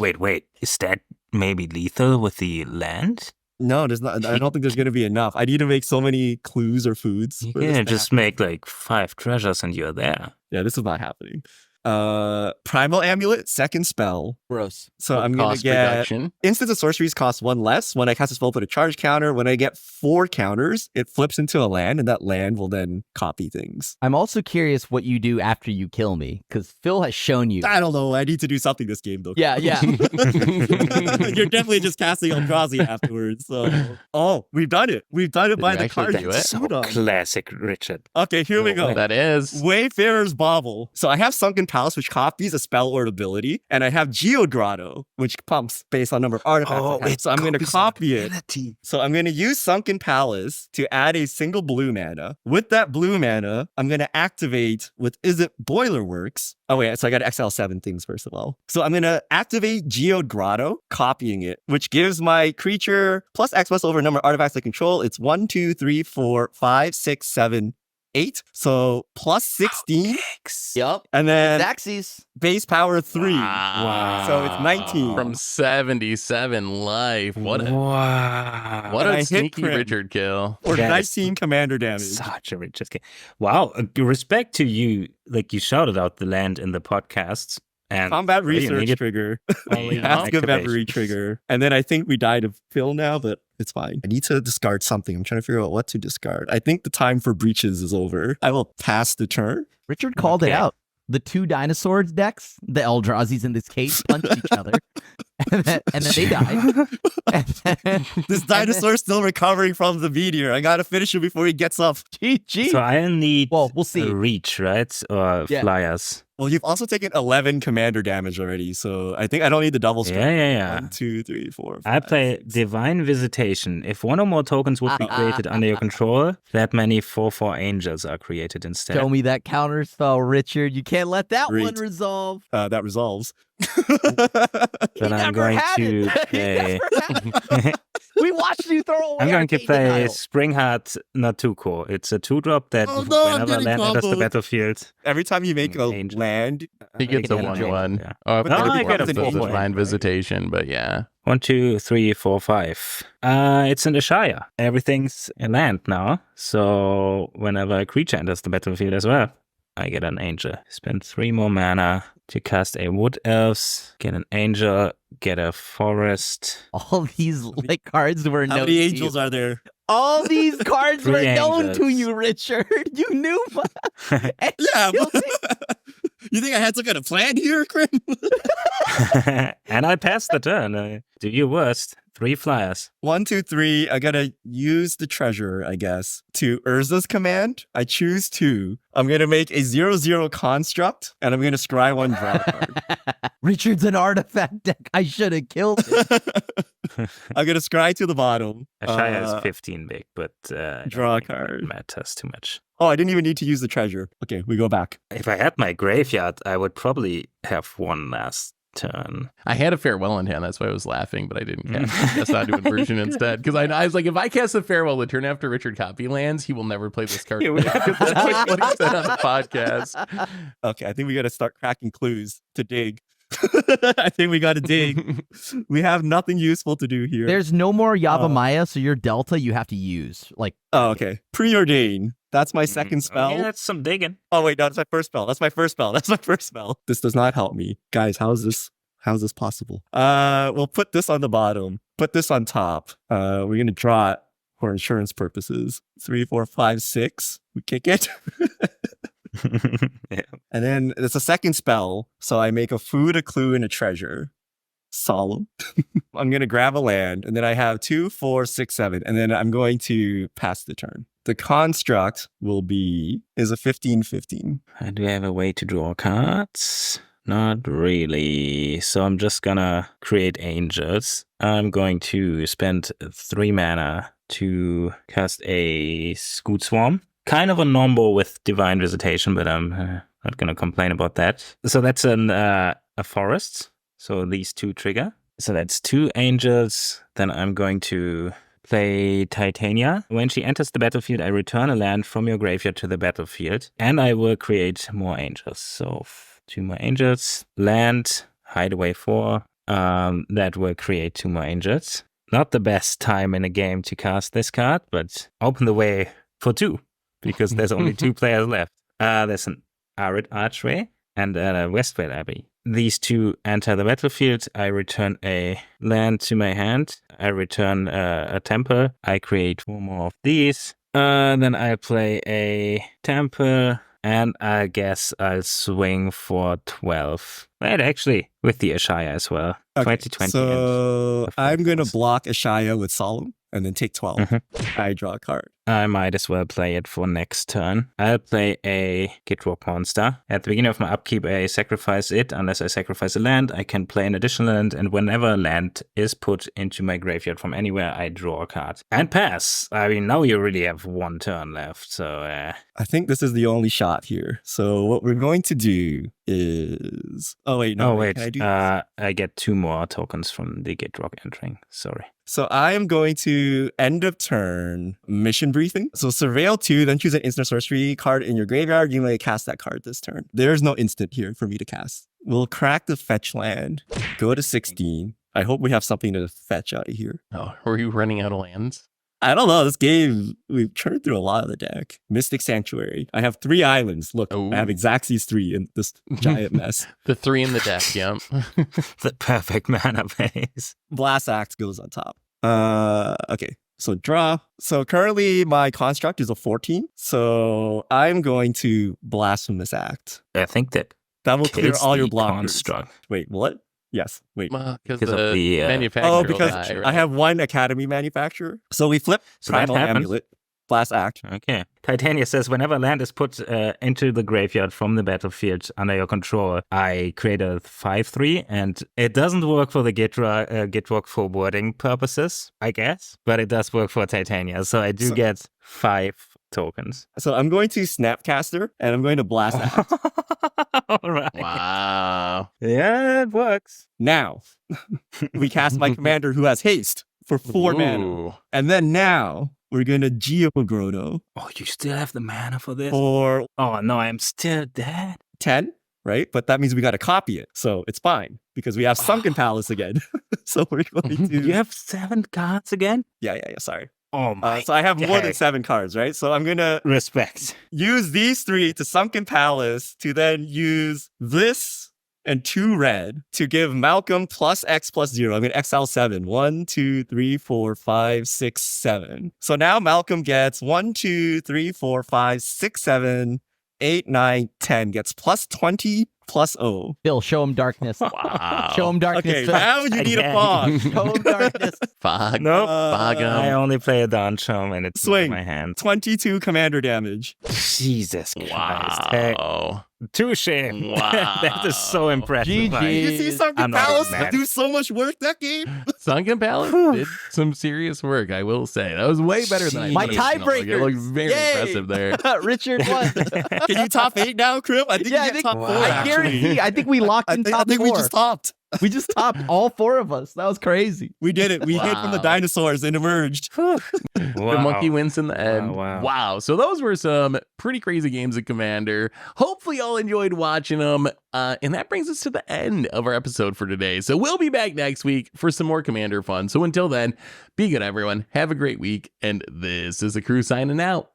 Is that maybe lethal with the land? No, there's not. I don't think there's going to be enough. I need to make so many clues or foods. for this Yeah, to just happen. make like 5 treasures and you're there. Yeah, this is not happening. Primal Amulet, second spell. Gross. So I'm going to Cost get reduction. instants of sorceries cost 1 less. When I cast a spell, put a charge counter. When I get 4 counters, it flips into a land, and that land will then copy things. I'm also curious what you do after you kill me, because Phil has shown you. I don't know. I need to do something this game, though. Yeah, yeah. You're definitely just casting Eldrazi afterwards. So, we've done it. We've done it Did by you the actually card. do it? suit on. Classic Richard. Okay, here we go. That is. Wayfarer's Bauble. So I have Sunken Palace, which copies a spell or ability, and I have Geogrotto, which pumps based on number of artifacts. I have. So I'm going to copy it. So I'm going to use Sunken Palace to add a single blue mana. With that blue mana, I'm going to activate with Izzet Boilerworks. Oh wait, so I got to exile 7 things first of all. So I'm going to activate Geogrotto, copying it, which gives my creature plus X plus over a number of artifacts I control. It's 1, 2, 3, 4, 5, 6, 7, 8. So plus 16. Yup. And then Zaxxes. base power 3. Wow. So it's 19. From 77 life. What a, Wow. what And I a hit sneaky crit. Richard kill. Or That 19 commander damage. Such a Richard game. Wow. Respect to you. Like you shouted out the land in the podcasts. And Combat you research need it. trigger. Only Ask a activation. memory trigger. And then I think we died of Phil now, but it's fine. I need to discard something. I'm trying to figure out what to discard. I think the time for breaches is over. I will pass the turn. Richard called it Okay. out. The 2 dinosaurs decks, the Eldrazi's in this case, punch each other. And then they die. This dinosaur's still recovering from the meteor. I gotta finish it before he gets up. GG. So I'll need Well, we'll see. a reach, right? Or Yeah. flyers. Well, you've also taken 11 commander damage already, so I think I don't need the double strike. Yeah. 1, 2, 3, 4, 5, I play 6. Divine Visitation. If one or more tokens would be created under your control, that many 4/4 angels are created instead. Show me that counter spell, Richard. You can't let that one Great. resolve. That resolves. Then I'm never going had to it. He play. never had it. We watched you throw away. I'm our going to Gate play Denial. Springheart Natuko. It's a 2-drop that Oh no, I'm whenever getting land enters the comboed. battlefield. Every time you make a Angel. land, He gets a get an 1/1. yeah. Oh, But I then forget it if becomes it's an a 8/1. divine visitation, but yeah. 1, 2, 3, 4, 5. It's in the Shire. Everything's a land now. So whenever a creature enters the battlefield as well, I get an angel. Spend 3 more mana to cast a Wood Elves, get an angel, get a forest. All these like cards were how known many to angels you. are there? All these cards were 3 known to angels. you, Richard. You knew. And Yeah, still you think I had some kind of plan here, Krim? And I passed the turn. Do your worst. 3 flyers. 1, 2, 3. I gotta use the treasurer, I guess, to Urza's command. I choose 2. I'm gonna make a 0/0 construct, and I'm gonna scry 1 draw card. Richard's an artifact deck. I should have killed him. I'm gonna scry to the bottom. Ashaya is 15 big, but Draw a I don't think card. it matters too much. Oh, I didn't even need to use the treasure. Okay, we go back. If I had my graveyard, I would probably have one last turn. I had a farewell in hand, that's why I was laughing, but I didn't cast it. I guess I'll do inversion instead. Because I was like, if I cast a farewell the turn after Richard Copy lands, he will never play this card. Yeah, we- Because that's what he said on the podcast. Okay, I think we gotta start cracking clues to dig. I think we gotta dig. We have nothing useful to do here. There's no more Yavimaya, so your Delta you have to use. Like, Oh, okay. Preordain. That's my second spell. Yeah, that's some digging. Oh wait, no, that's my first spell. That's my first spell. That's my first spell. This does not help me. Guys, how's this possible? We'll put this on the bottom. Put this on top. We're gonna draw it for insurance purposes. 3, 4, 5, 6. We kick it. Yeah. And then it's a second spell. So I make a food, a clue, and a treasure. Solemn. I'm gonna grab a land, and then I have 2, 4, 6, 7, and then I'm going to pass the turn. The construct is a 15/15. Do I have a way to draw cards? Not really. So I'm just gonna create angels. I'm going to spend 3 mana to cast a Scoot Swarm. Kind of a nombo with Divine Visitation, but I'm not gonna complain about that. So that's a forest. So these 2 trigger. So that's 2 angels. Then I'm going to play Titania. When she enters the battlefield, I return a land from your graveyard to the battlefield, and I will create more angels. So 2 more angels, land, hideaway 4. That will create 2 more angels. Not the best time in a game to cast this card, but open the way for 2 because there's only 2 players left. There's an Arid Archway and a Westwell Abbey. These 2 enter the battlefield. I return a land to my hand. I return a temple. I create 4 more of these. Then I play a temple, and I guess I'll swing for 12. Right, actually, with the Ashaya as well. Okay, 2020. so and I'm gonna 4. block Ashaya with Solemn and then take 12. I draw a card. I might as well play it for next turn. I'll play a Gitrock monster. At the beginning of my upkeep, I sacrifice it. Unless I sacrifice a land, I can play an additional land, and whenever a land is put into my graveyard from anywhere, I draw a card. And pass! I mean, now you really have 1 turn left, so... I think this is the only shot here. So what we're going to do is... Oh, wait, no. oh, wait. Can I do I get 2 more tokens from the Gitrock entering. Sorry. So I am going to end of turn mission briefing. So surveil 2, then choose an instant sorcery card in your graveyard. You may cast that card this turn. There's no instant here for me to cast. We'll crack the fetch land. Go to 16. I hope we have something to fetch out of here. Oh, were you running out of lands? I don't know. This game, we've churned through a lot of the deck. Mystic Sanctuary. I have 3 islands. Look, Oh. I have Xaxes 3 in this giant mess. The 3 in the deck, yeah. The perfect mana base. Blast Axe goes on top. Okay. So draw. So currently my construct is a 14. So I'm going to Blasphemous Act. I think that That will clear kills all your the blockers. construct. Wait, what? Yes. Wait. Because of the the, manufacturer Oh, will because die, I right? have 1 Academy manufacturer. So we flip So that Primal happens. Amulet. Blast Act. Okay. Titania says, whenever land is put into the graveyard from the battlefield under your control, I create a 5/3, and it doesn't work for the Gitrock forwarding purposes, I guess, but it does work for Titania, so I do get 5 tokens. So I'm going to Snapcaster and I'm going to Blast Act. All right. Wow. Yeah, it works. Now, we cast my commander who has haste for 4 mana. Ooh. And then now, we're going to Geopagrodo Oh, you still have the mana for this? for Oh, no, I'm still dead. 10, right? But that means we got to copy it. So it's fine because we have Sunken Palace again. So we're going to... You have 7 cards again? Yeah, sorry. Oh, my So I have more than dag. 7 cards, right? So I'm going to Respect. use these 3 to Sunken Palace to then use this and 2 red to give Malcolm plus X plus 0. I'm going to exile 7. 1, 2, 3, 4, 5, 6, 7. So now Malcolm gets 1, 2, 3, 4, 5, 6, 7, 8, 9, 10. Gets plus 20, plus O. Bill, show him darkness. Wow. Show him darkness. Okay, Phil. now you need a fog. Show him darkness. Fog. Nope. Fog I 'em. only play a Donchom and it's Swing. in my hand. 22 commander damage. Jesus Christ. Hey, Wow. touche. That is so impressive. GG. Like, You see Sunken I'm not Palace mad. do so much work that game? Sunken Palace did some serious work, I will say. That was way better than I My thought. Like, it tiebreaker. looked very impressive there. Richard won. Can you top 8 now, Crip? I think Yeah, you I get think- top 4, I actually. guarantee. I think we locked in I top think 4. we just topped. We just topped all 4 of us. That was crazy. We did it. We hid from the Wow. dinosaurs and emerged. The monkey wins in the end. Wow. So those were some pretty crazy games of Commander. Hopefully y'all enjoyed watching them. And that brings us to the end of our episode for today. So we'll be back next week for some more Commander fun. So until then, be good, everyone. Have a great week. And this is the crew signing out.